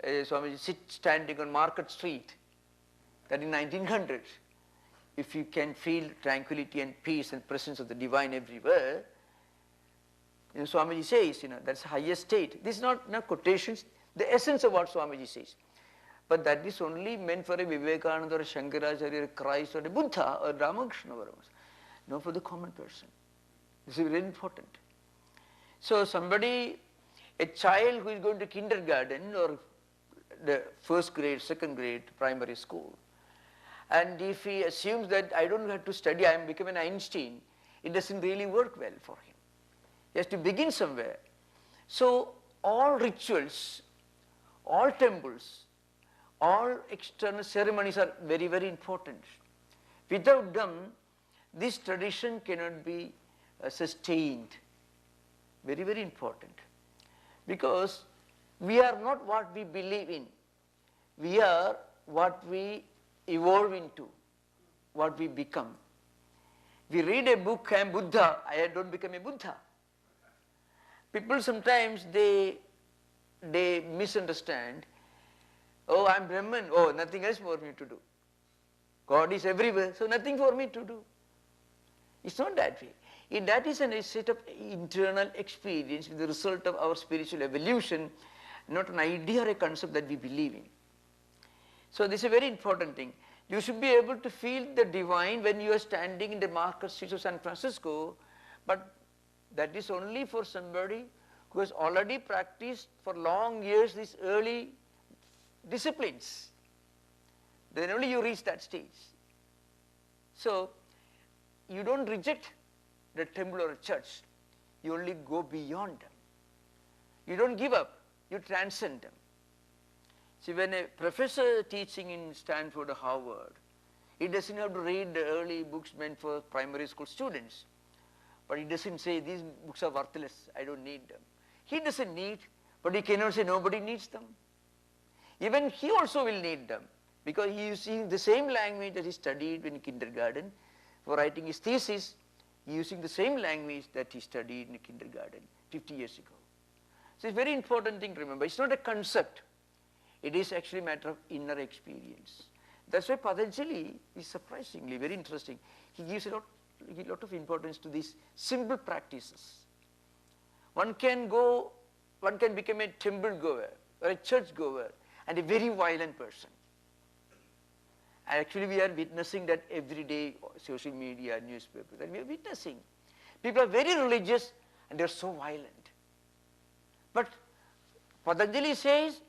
Swamiji sit standing on Market Street, that in 1900s, if you can feel tranquility and peace and presence of the divine everywhere, you know, Swamiji says, you know, that's the highest state. This is not quotations, the essence of what Swamiji says. But that is only meant for a Vivekananda or a Shankaracharya or a Christ or a Buddha or Ramakrishna Paramas, not for the common person. This is very important. So somebody, a child who is going to kindergarten or the first grade, second grade, primary school, and if he assumes that I don't have to study, I am becoming an Einstein, it doesn't really work well for him. He has to begin somewhere. So all rituals, all temples, all external ceremonies are very, very important. Without them, this tradition cannot be sustained. Very, very important. Because we are not what we believe in. We are what we evolve into, what we become. We read a book, I am Buddha, I don't become a Buddha. People sometimes, they misunderstand. Oh, I am Brahman, oh, nothing else for me to do. God is everywhere, so nothing for me to do. It's not that way. That is a set of internal experience with the result of our spiritual evolution, not an idea or a concept that we believe in. So this is a very important thing. You should be able to feel the divine when you are standing in the market streets of San Francisco, but that is only for somebody who has already practiced for long years these early disciplines. Then only you reach that stage. So, you don't reject the temple or a church, you only go beyond them. You don't give up, you transcend them. See, when a professor teaching in Stanford or Harvard, he doesn't have to read the early books meant for primary school students. But he doesn't say, these books are worthless, I don't need them. He doesn't need, but he cannot say nobody needs them. Even he also will need them, because he is using the same language that he studied in kindergarten. For writing his thesis, he is using the same language that he studied in kindergarten 50 years ago. So it's a very important thing to remember. It's not a concept. It is actually a matter of inner experience. That's why Patanjali is surprisingly very interesting. He gives a lot of importance to these simple practices. One can become a temple goer or a church goer and a very violent person. And actually we are witnessing that every day, social media, newspapers, and we are witnessing. People are very religious and they are so violent. But Patanjali says,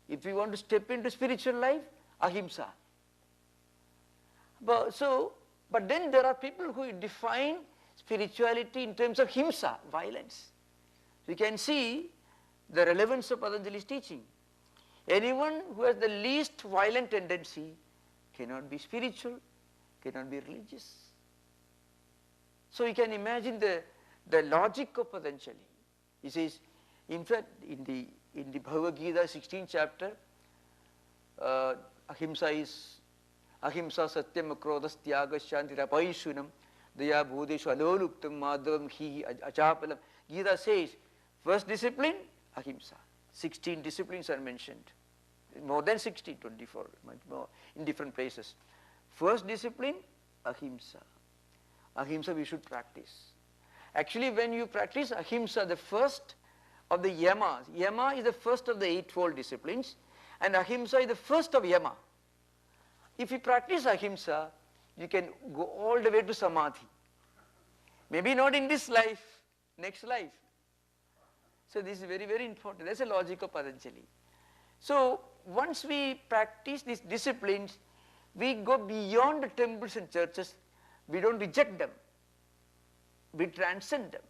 if you want to step into spiritual life, ahimsa. But then there are people who define spirituality in terms of himsa, violence. So you can see the relevance of Patanjali's teaching. Anyone who has the least violent tendency cannot be spiritual, cannot be religious. So you can imagine the logic of Patanjali. He says, in fact, in the Bhagavad Gita 16th chapter, ahimsa is ahimsa satyam akrodhas tyagas shantira paishunam daya bhudeshu aloluktam madhavam hi achapalam. Gita says, first discipline, ahimsa. 16 disciplines are mentioned. More than 16, 24, much more in different places. First discipline, ahimsa. Ahimsa we should practice. Actually, when you practice ahimsa, the first of the yamas, yama is the first of the eightfold disciplines, and ahimsa is the first of yama. If you practice ahimsa, you can go all the way to samadhi. Maybe not in this life, next life. So this is very, very important. That's the logic of Patanjali. So once we practice these disciplines, we go beyond the temples and churches. We don't reject them. We transcend them.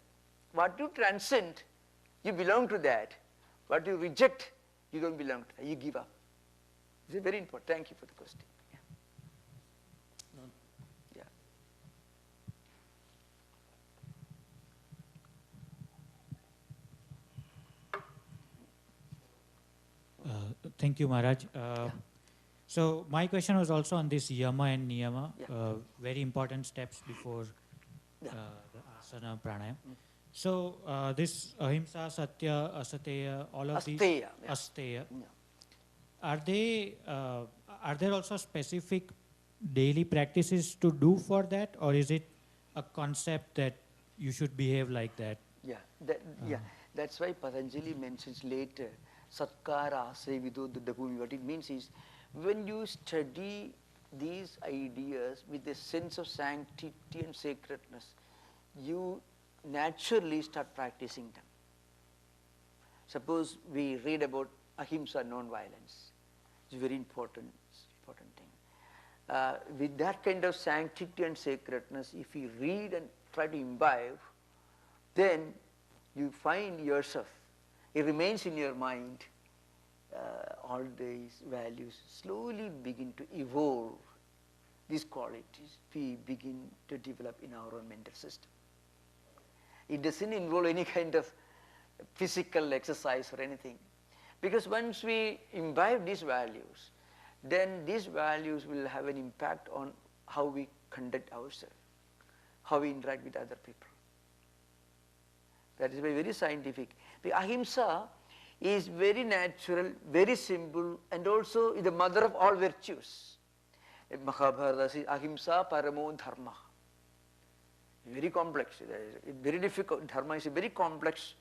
What you transcend, you belong to that. What you reject, you don't belong to that. You give up. This is very important. Thank you for the question. Yeah. Thank you, Maharaj. So my question was also on this Yama and Niyama, very important steps before the Asana, Pranayama. So this Ahimsa, Satya, Asateya, all of these, Asteya, are there also specific daily practices to do for that, or is it a concept that you should behave like that? Yeah, that's why Patanjali mentions later, Satkara Sevido Dudabhumi. What it means is, when you study these ideas with a sense of sanctity and sacredness, you naturally start practicing them. Suppose we read about ahimsa, non-violence. It's a very important thing. With that kind of sanctity and sacredness, if you read and try to imbibe, then you find yourself, it remains in your mind, all these values slowly begin to evolve. These qualities we begin to develop in our own mental system. It doesn't involve any kind of physical exercise or anything. Because once we imbibe these values, then these values will have an impact on how we conduct ourselves, how we interact with other people. That is very scientific. The ahimsa is very natural, very simple, and also is the mother of all virtues. Mahābhāṛata says ahimsa paramo dharma. Very complex, very difficult. Dharma is a very complex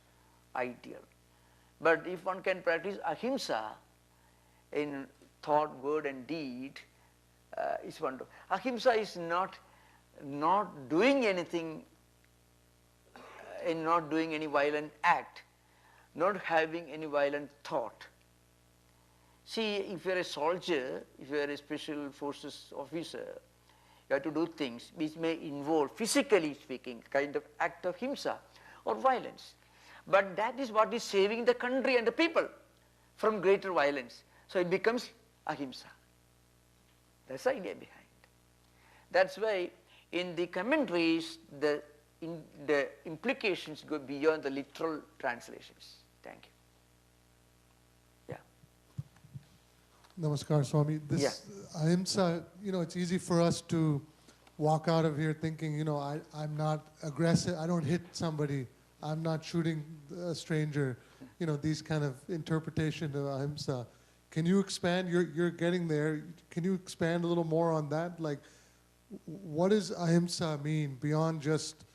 ideal. But if one can practice ahimsa in thought, word and deed, is wonderful. Ahimsa is not doing anything, and not doing any violent act, not having any violent thought. See, if you are a soldier, if you are a special forces officer, you have to do things which may involve, physically speaking, kind of act of himsa or violence. But that is what is saving the country and the people from greater violence. So it becomes ahimsa. That's the idea behind. That's why in the commentaries, the implications go beyond the literal translations. Thank you. Yeah. Namaskar, Swami. This ahimsa, it's easy for us to walk out of here thinking, I'm not aggressive, I don't hit somebody, I'm not shooting a stranger, these kind of interpretation of ahimsa. Can you expand? You're getting there. Can you expand a little more on that? Like, what does ahimsa mean beyond just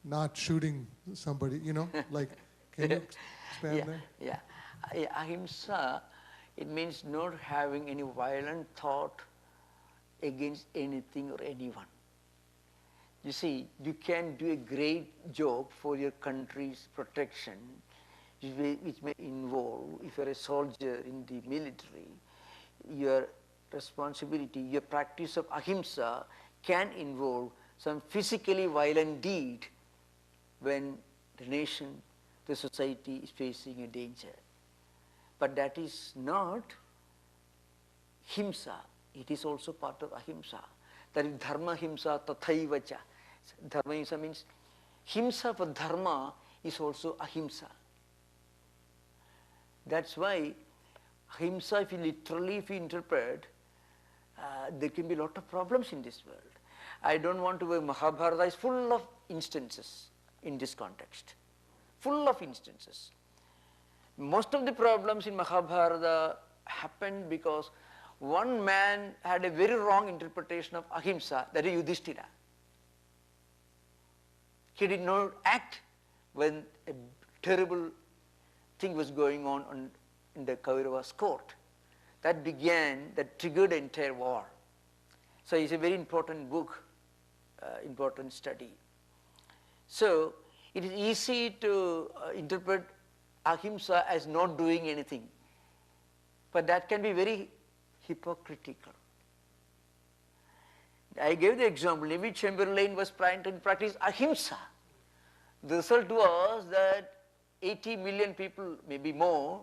not shooting somebody? Like, can you expand there? Yeah. Ahimsa, it means not having any violent thought against anything or anyone. You see, you can do a great job for your country's protection, which may involve, if you're a soldier in the military, your responsibility, your practice of ahimsa can involve some physically violent deed when the nation, the society is facing a danger. But that is not himsa. It is also part of ahimsa. That is dharma himsa tathaiva cha. Dharma himsa means himsa for dharma is also ahimsa. That's why ahimsa, if you interpret, there can be a lot of problems in this world. I don't want to, Mahābhāṛata is full of instances in this context. Full of instances. Most of the problems in Mahābhāṛata happened because one man had a very wrong interpretation of ahimsa, that is Yudhishthira. He did not act when a terrible thing was going on in the Kaurava's court. That triggered the entire war. So it's a very important book, important study. So it is easy to interpret ahimsa as not doing anything, but that can be very hypocritical. I gave the example, Neville Chamberlain was trying to practice ahimsa. The result was that 80 million people, maybe more,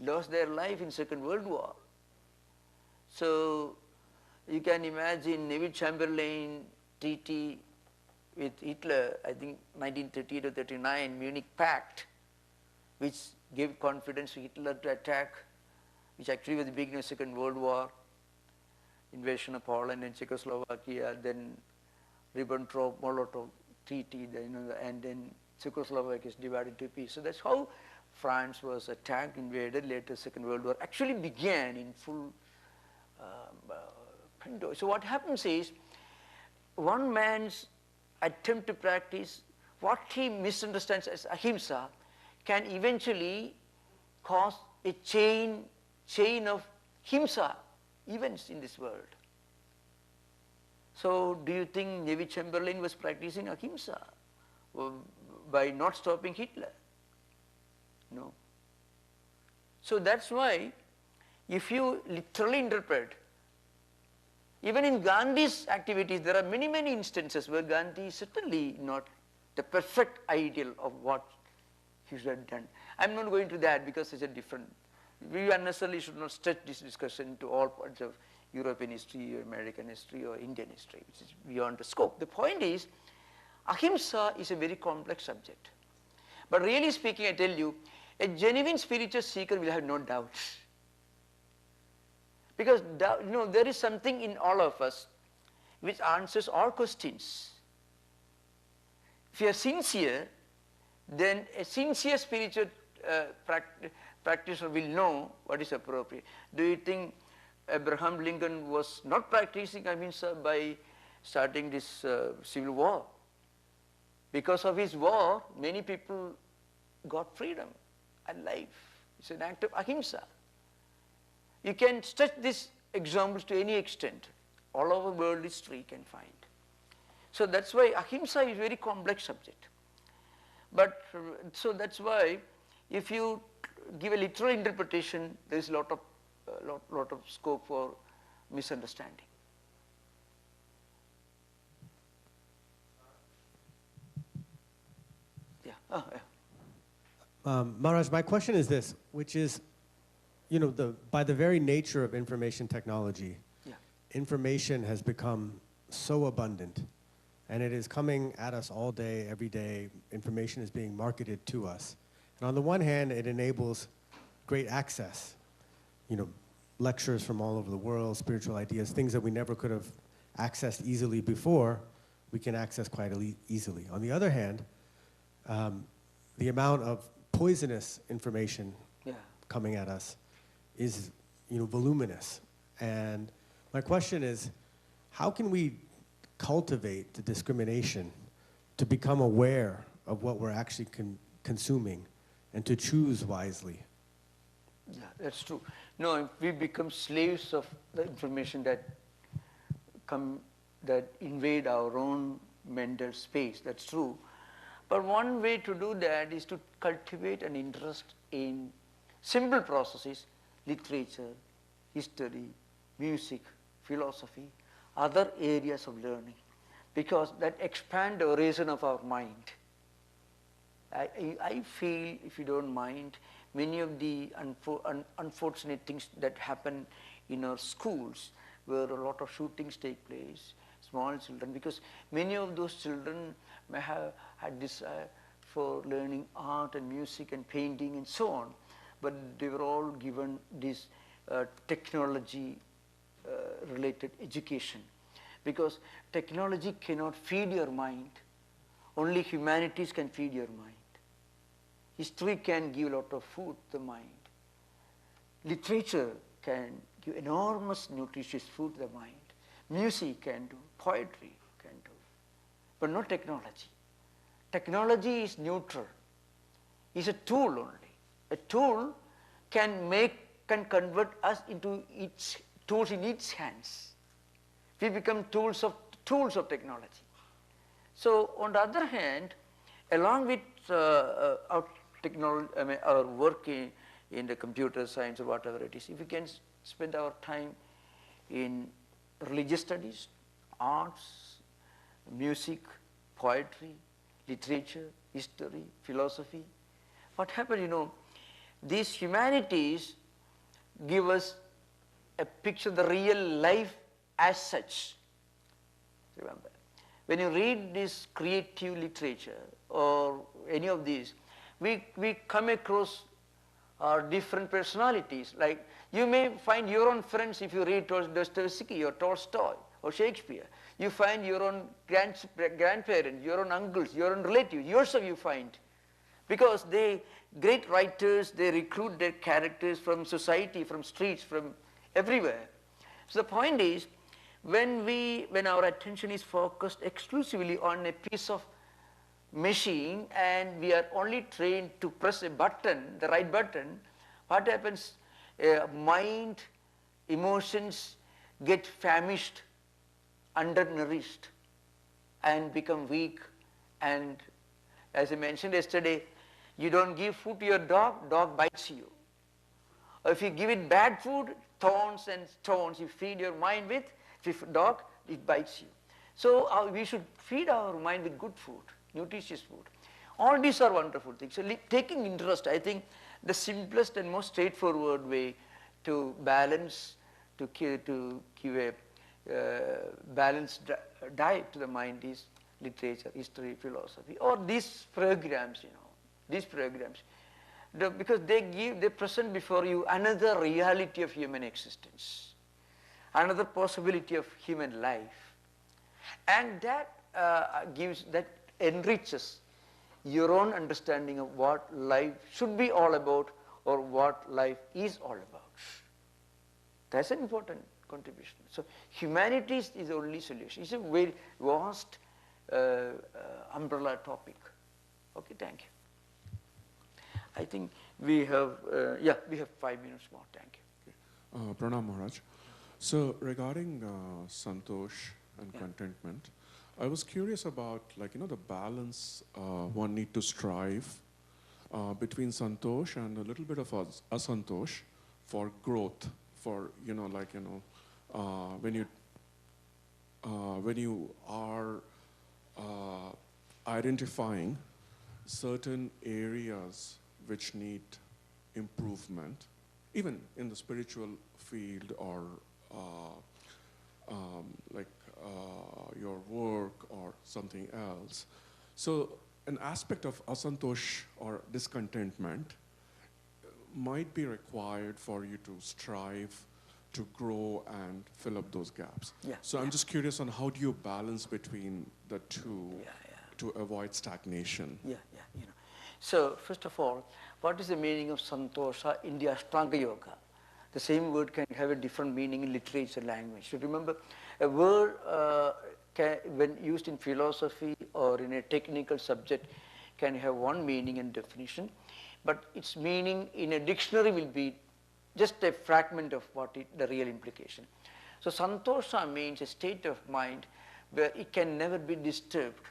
lost their life in Second World War. So you can imagine Neville Chamberlain treaty with Hitler, I think 1938 or 39, Munich Pact, which gave confidence to Hitler to attack, which actually was the beginning of Second World War, invasion of Poland and Czechoslovakia, then Ribbentrop-Molotov treaty, and then Czechoslovakia is divided into pieces. So that's how France was attacked, invaded. Later Second World War actually began in full window. So what happens is, one man's attempt to practice what he misunderstands as ahimsa can eventually cause a chain of himsa events in this world. So do you think Neville Chamberlain was practicing ahimsa by not stopping Hitler? No. So that's why if you literally interpret, even in Gandhi's activities, there are many, many instances where Gandhi is certainly not the perfect ideal of what he should have done. I'm not going to that because it's a different, we unnecessarily should not stretch this discussion to all parts of European history or American history or Indian history, which is beyond the scope. The point is, ahimsa is a very complex subject. But really speaking, I tell you, a genuine spiritual seeker will have no doubts. Because there is something in all of us which answers all questions. If you are sincere, then a sincere spiritual practitioner will know what is appropriate. Do you think Abraham Lincoln was not practicing ahimsa by starting this civil war? Because of his war, many people got freedom and life. It's an act of ahimsa. You can stretch these examples to any extent. all over world history you can find. So that's why Ahimsa is a very complex subject. But so that's why if you give a literal interpretation, there is a lot of scope for misunderstanding. Yeah. Oh, yeah. Maharaj, my question is this, which is, you know, by the very nature of information technology, Yeah. information has become so abundant, and it is coming at us all day, every day. Information is being marketed to us. And on the one hand, it enables great access, you know, lectures from all over the world, spiritual ideas, things that we never could have accessed easily before, we can access quite easily. On the other hand, the amount of poisonous information Yeah. coming at us is, you know, voluminous. And my question is, how can we cultivate the discrimination to become aware of what we're actually consuming and to choose wisely? Yeah, that's true. No, if we become slaves of the information that invade our own mental space, that's true. But one way to do that is to cultivate an interest in simple processes, literature, history, music, philosophy, other areas of learning, because that expand the horizon of our mind. I feel, if you don't mind, many of the unfortunate things that happen in our schools, where a lot of shootings take place, small children, because many of those children may have had desire for learning art and music and painting and so on, but they were all given this technology related education, because technology cannot feed your mind, only humanities can feed your mind. History can give a lot of food to the mind. Literature can give enormous nutritious food to the mind. Music can do, poetry can do, but not technology. Technology is neutral. It's a tool only. A tool can convert us into its tools in its hands. We become tools of technology. So on the other hand, along with our technology, our work in the computer science or whatever it is, if we can spend our time in religious studies, arts, music, poetry, literature, history, philosophy, what happens, you know, these humanities give us a picture of the real life as such. Remember, when you read this creative literature or any of these, we come across our different personalities. Like you may find your own friends if you read Dostoevsky or Tolstoy or Shakespeare. You find your own grandparents, your own uncles, your own relatives, yourself you find. Because great writers, they recruit their characters from society, from streets, from everywhere. So the point is, when our attention is focused exclusively on a piece of machine and we are only trained to press a button, the right button, what happens? Mind, emotions get famished, undernourished, and become weak. And as I mentioned yesterday, you don't give food to your dog, dog bites you. Or if you give it bad food, thorns and stones you feed your mind with, if dog, it bites you. So we should feed our mind with good food, nutritious food. All these are wonderful things. So taking interest, I think the simplest and most straightforward way to balance, to give a balanced diet to the mind is literature, history, philosophy, or these programs, you know, these programs. Because they present before you another reality of human existence, another possibility of human life. And that enriches your own understanding of what life should be all about or what life is all about. That's an important contribution. So humanities is the only solution. It's a very vast umbrella topic. Okay, thank you. I think we have 5 minutes more. Thank you. Pranam Maharaj. So regarding santosh and contentment, I was curious about, like, the balance one need to strive between santosh and a little bit of asantosh for growth, for, when you are identifying certain areas which need improvement, even in the spiritual field or your work or something else. So an aspect of asantosh or discontentment might be required for you to strive to grow and fill up those gaps. Yeah, so I'm just curious on how do you balance between the two to avoid stagnation? So first of all, what is the meaning of Santosa in the Ashtanga Yoga? The same word can have a different meaning in literature language. So remember, a word when used in philosophy or in a technical subject can have one meaning and definition, but its meaning in a dictionary will be just a fragment of the real implication. So Santosa means a state of mind where it can never be disturbed.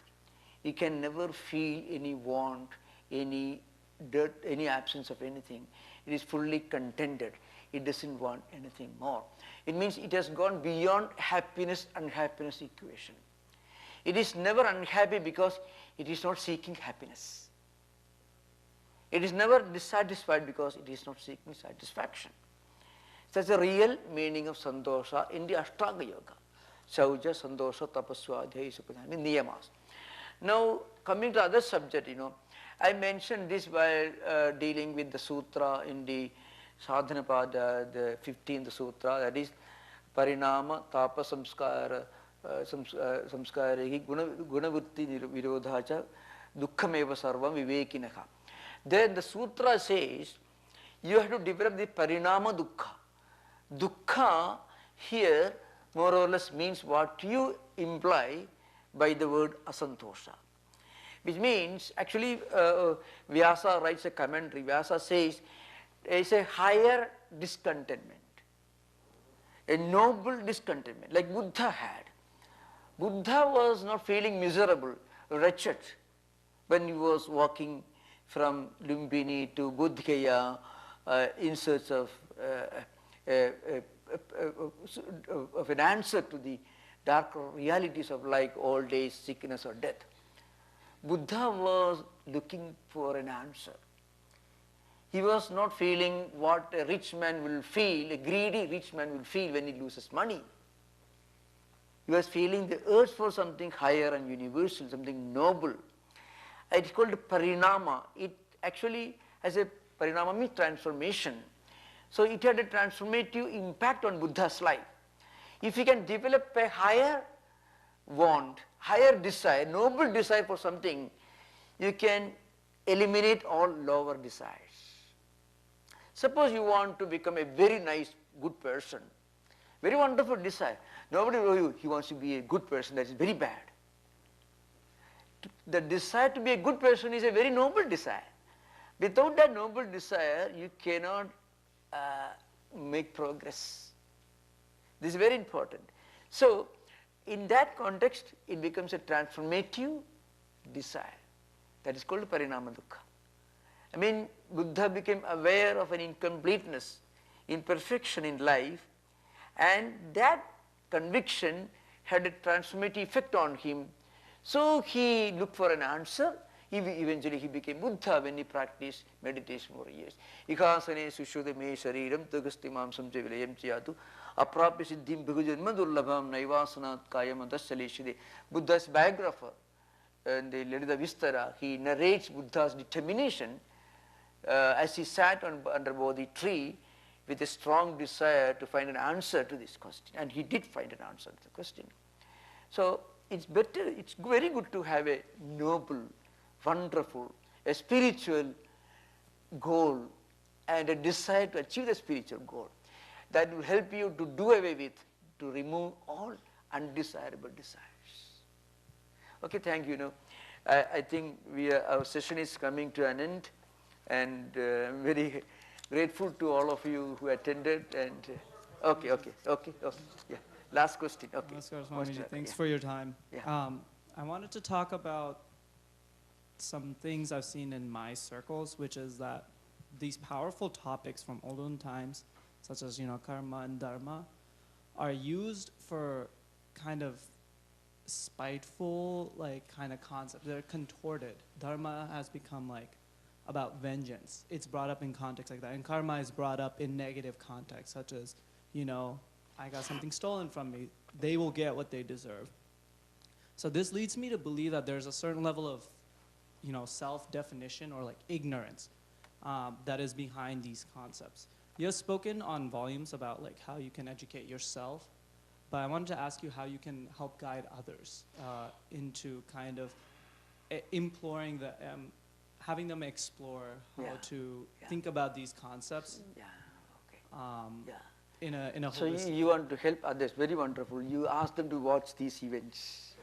It can never feel any want, any dirt, any absence of anything. It is fully contented. It doesn't want anything more. It means it has gone beyond happiness-unhappiness equation. It is never unhappy because it is not seeking happiness. It is never dissatisfied because it is not seeking satisfaction. That's the real meaning of Santosa in the Ashtanga Yoga. Sauja, Santosa, Svādhyāya, Sanctity, Niyamas. Now, coming to other subject, I mentioned this while dealing with the sutra in the Sadhanapada, the 15th sutra, that is Parinama, Tapa Samskara, Samskarihi, Gunavutti Virodhacha, Dukkhameva Sarvam Vivekinaha. Then the sutra says, you have to develop the Parinama Dukkha. Dukkha here more or less means what you imply by the word asantosha, which means actually Vyasa writes a commentary. Vyasa says there is a higher discontentment, a noble discontentment like Buddha had. Buddha was not feeling miserable, wretched when he was walking from Lumbini to Bodh Gaya in search of an answer to the dark realities of like old age, sickness or death. Buddha was looking for an answer. He was not feeling what a rich man will feel, a greedy rich man will feel when he loses money. He was feeling the urge for something higher and universal, something noble. It's called parinama. It actually has a parinama means transformation. So it had a transformative impact on Buddha's life. If you can develop a higher want, higher desire, noble desire for something, you can eliminate all lower desires. Suppose you want to become a very nice, good person, very wonderful desire. Nobody knows you, he wants to be a good person, that is very bad. The desire to be a good person is a very noble desire. Without that noble desire, you cannot make progress. This is very important. So, in that context, it becomes a transformative desire. That is called Parinama Dukkha. I mean, Buddha became aware of an incompleteness, imperfection in life, and that conviction had a transformative effect on him. So he looked for an answer. Eventually he became Buddha when he practiced meditation for years. Ikasane sushudha me shariram tagastimam samjavilayam chiyatu aprapya siddhim bhujanma durlabham naivasanat kayam adassaleshide. Buddha's biographer, in the Lalita Vistara, he narrates Buddha's determination as he sat under Bodhi tree with a strong desire to find an answer to this question. And he did find an answer to the question. So it's better, it's very good to have a noble, wonderful, a spiritual goal and a desire to achieve the spiritual goal. That will help you to do away with, to remove all undesirable desires. Okay, thank you. I think our session is coming to an end, and I'm very grateful to all of you who attended, and Okay. Yeah. Last question. Okay. Namaskar, Swamiji. Most- Thanks yeah. for your time. Yeah. I wanted to talk about some things I've seen in my circles, which is that these powerful topics from olden times, such as karma and dharma, are used for kind of spiteful, kind of concepts. They're contorted. Dharma has become about vengeance. It's brought up in context like that, and karma is brought up in negative context, such as I got something stolen from me. They will get what they deserve. So this leads me to believe that there's a certain level of, self-definition or ignorance that is behind these concepts. You have spoken on volumes about how you can educate yourself, but I wanted to ask you how you can help guide others into kind of imploring having them explore how to think about these concepts. Yeah. Okay. In a So holistic you want to help others, very wonderful. You ask them to watch these events,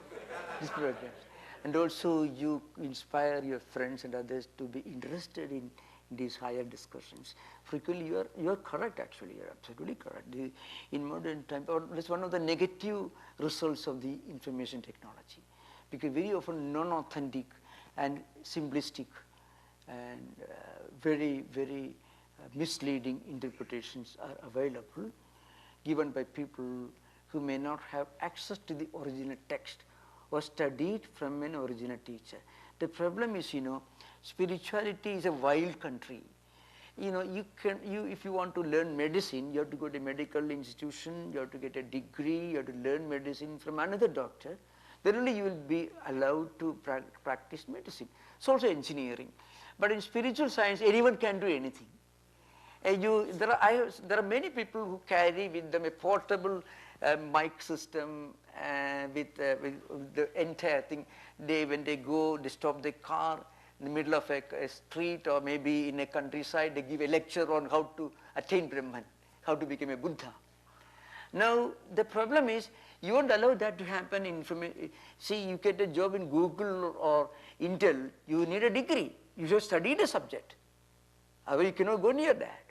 these programs. And also you inspire your friends and others to be interested in these higher discussions. Frequently you are correct actually, you are absolutely correct. In modern time, that's one of the negative results of the information technology. Because very often non-authentic and simplistic and very, very misleading interpretations are available, given by people who may not have access to the original text or studied from an original teacher. The problem is, spirituality is a wild country. If you want to learn medicine, you have to go to a medical institution, you have to get a degree, you have to learn medicine from another doctor. Then only you will be allowed to practice medicine. It's also engineering. But in spiritual science, anyone can do anything. There are many people who carry with them a portable mic system with the entire thing. When they go, they stop the car in the middle of a street or maybe in a countryside, they give a lecture on how to attain Brahman, how to become a Buddha. Now, the problem is, you won't allow that to happen in see, you get a job in Google or Intel, you need a degree. You should study the subject. Otherwise, you cannot go near that.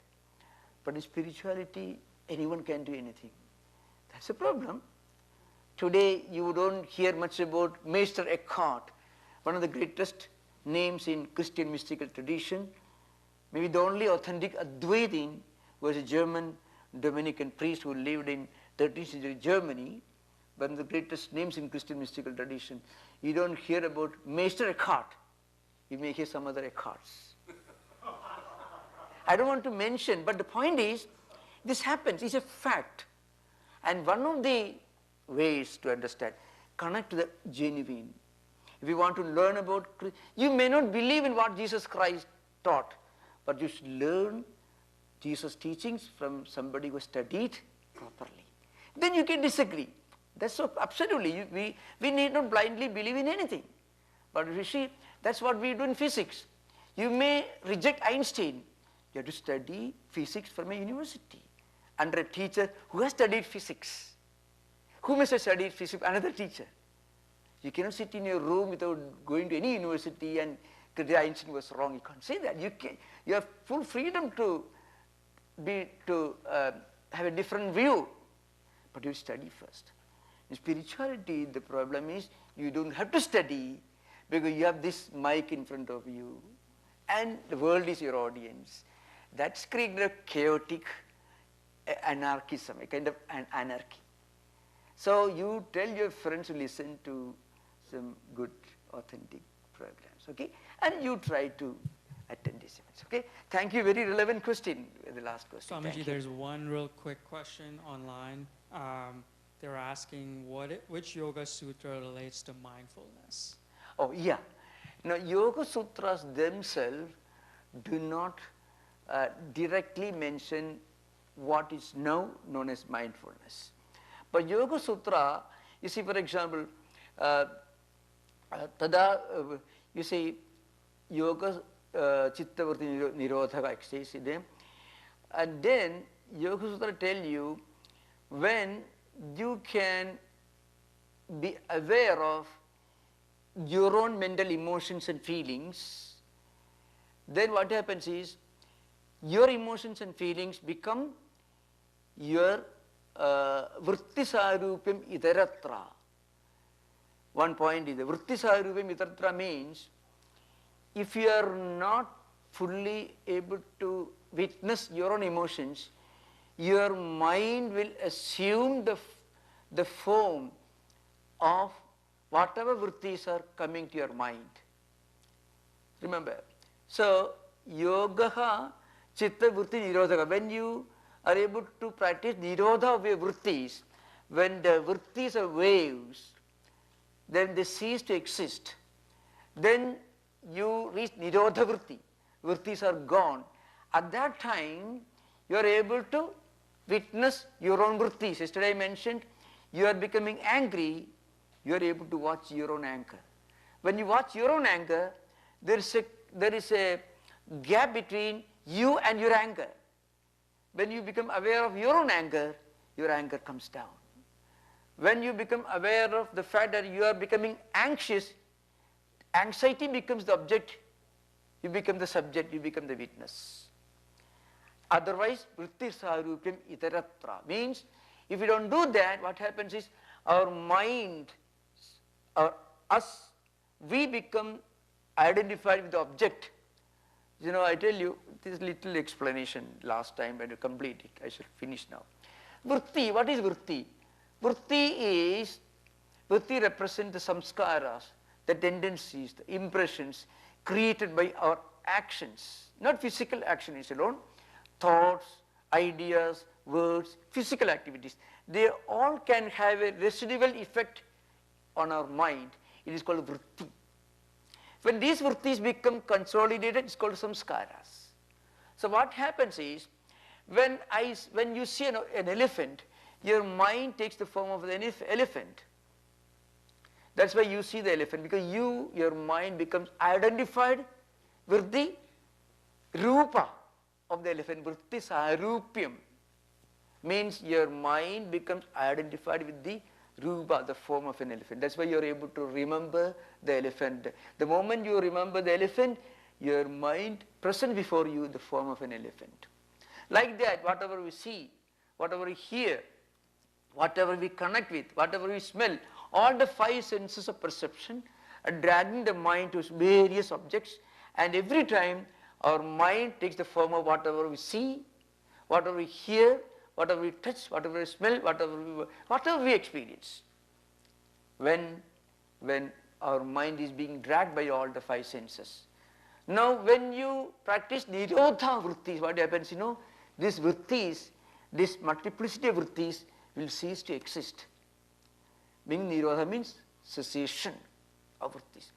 But in spirituality, anyone can do anything. That's a problem. Today, you don't hear much about Meister Eckhart, one of the greatest names in Christian mystical tradition. Maybe the only authentic Advaitin was a German Dominican priest who lived in 13th century Germany, one of the greatest names in Christian mystical tradition. You don't hear about Meister Eckhart. You may hear some other Eckharts. I don't want to mention, but the point is, this happens, it's a fact. And one of the ways to understand, connect to the genuine. If you want to learn about, you may not believe in what Jesus Christ taught, but you should learn Jesus' teachings from somebody who studied properly. Then you can disagree. That's so absolutely, we need not blindly believe in anything. But you see, that's what we do in physics. You may reject Einstein. You have to study physics from a university under a teacher who has studied physics. Who must have studied physics? Another teacher. You cannot sit in your room without going to any university and Einstein was wrong. You can't say that. You have full freedom to have a different view, but you study first. In spirituality, the problem is you don't have to study because you have this mic in front of you and the world is your audience. That's created a chaotic anarchism, a kind of an anarchy. So you tell your friends to listen to some good, authentic programs, okay? And you try to attend these events, okay? Thank you, very relevant question, the last question. Swamiji, there's one real quick question online. They were asking which Yoga Sutra relates to mindfulness. Oh, yeah. Now, Yoga Sutras themselves do not directly mention what is now known as mindfulness. But Yoga Sutra, you see, for example, you see, Yoga Chittavrti Nirodhaka exercise, and then Yoga Sutra tell you when you can be aware of your own mental emotions and feelings, then what happens is your emotions and feelings become your vritti sarupyam itaratra. One point is the vritti sarupyam itaratra means if you are not fully able to witness your own emotions, your mind will assume the form of whatever vrittis are coming to your mind. Remember, so yoga chitta vritti nirodhaka. When you are able to practice nirodha of your vrittis, when the vrittis are waves, then they cease to exist. Then you reach nirodha vritti. Vrittis are gone. At that time, you are able to witness your own vrittis. Yesterday I mentioned, you are becoming angry, you are able to watch your own anger. When you watch your own anger, there is a gap between you and your anger. When you become aware of your own anger comes down. When you become aware of the fact that you are becoming anxious, anxiety becomes the object, you become the subject, you become the witness. Otherwise, vritti sarupyam itaratra means if you don't do that, what happens is our mind, we become identified with the object. You know, I tell you this little explanation last time, but to complete it, I shall finish now. Vritti, what is vritti? Vritti represents the samskaras, the tendencies, the impressions created by our actions, not physical actions alone, thoughts, ideas, words, physical activities. They all can have a residual effect on our mind. It is called vritti. When these vrittis become consolidated, it's called samskaras. So what happens is, when you see an elephant, your mind takes the form of an elephant. That's why you see the elephant, because your mind becomes identified with the rupa of the elephant. Vritti sarupyam means your mind becomes identified with the rupa, the form of an elephant. That's why you are able to remember the elephant. The moment you remember the elephant, your mind presents before you the form of an elephant. Like that, whatever we see, whatever we hear, whatever we connect with, whatever we smell, all the five senses of perception are dragging the mind to various objects, and every time our mind takes the form of whatever we see, whatever we hear, whatever we touch, whatever we smell, whatever we experience. When our mind is being dragged by all the five senses. Now when you practice nirodha vrittis, what happens, these vrittis, this multiplicity of vrittis will cease to exist. Being nirodha means cessation of vrittis.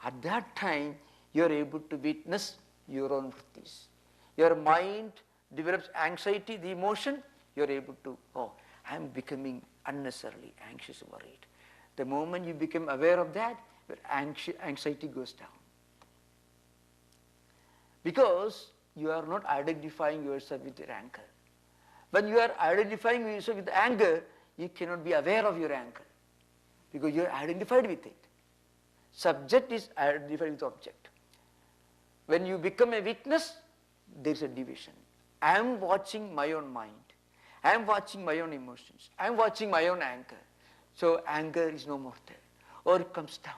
At that time, you are able to witness your own vrittis. Your mind develops anxiety, the emotion, you are able to, I am becoming unnecessarily anxious, worried. The moment you become aware of that, your anxiety goes down. Because you are not identifying yourself with your anger. When you are identifying yourself with anger, you cannot be aware of your anger, because you are identified with it. Subject is identified with object. When you become a witness, there is a division. I am watching my own mind. I am watching my own emotions. I am watching my own anger. So anger is no more there, or it comes down.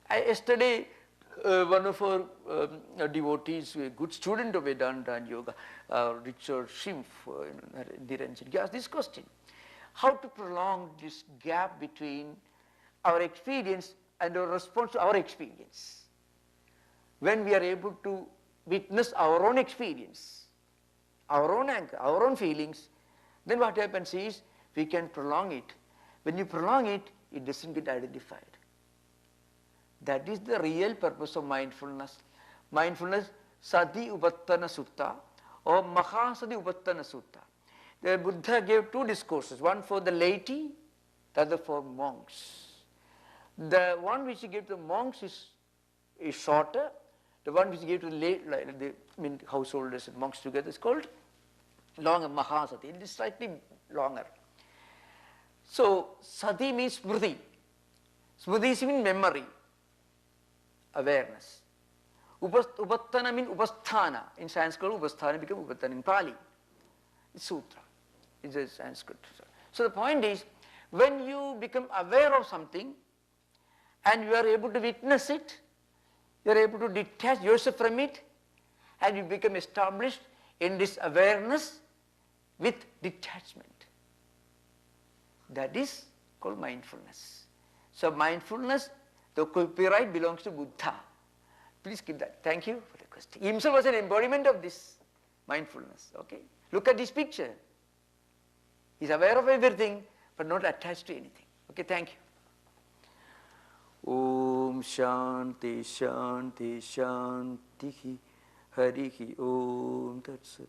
Yesterday, one of our devotees, a good student of Vedanta and Yoga, Richard Schimpf, he asked this question: how to prolong this gap between our experience and our response to our experience? When we are able to witness our own experience, our own anger, our own feelings, then what happens is we can prolong it. When you prolong it, it doesn't get identified. That is the real purpose of mindfulness. Mindfulness, Sati Upattana Sutta or Mahāsati Upattana Sutta. The Buddha gave two discourses, one for the laity, the other for monks. The one which he gave to the monks is shorter. The one which he gave to the householders and monks together is called longer, Mahāsati. It is slightly longer. So, Sati means Smriti. Smriti means memory, awareness. Upattana means Upasthana. In Sanskrit, Upasthana becomes Upattana in Pali. It's Sutra. It's a Sanskrit. So the point is, when you become aware of something and you are able to witness it, you are able to detach yourself from it, and you become established in this awareness with detachment. That is called mindfulness. So mindfulness, the copyright belongs to Buddha. Please keep that. Thank you for the question. He himself was an embodiment of this mindfulness. Okay? Look at this picture. He's aware of everything but not attached to anything. Okay, thank you. Om Shanti Shanti Shanti Harihi Om Tat Sat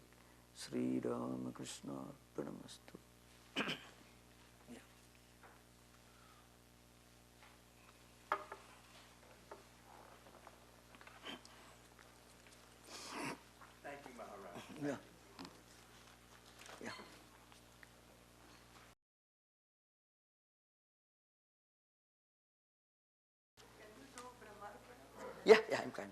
Sri Ramakrishna Arpanamastu. Thank you, Maharaj. Yeah. Yeah. Yeah, I'm kind.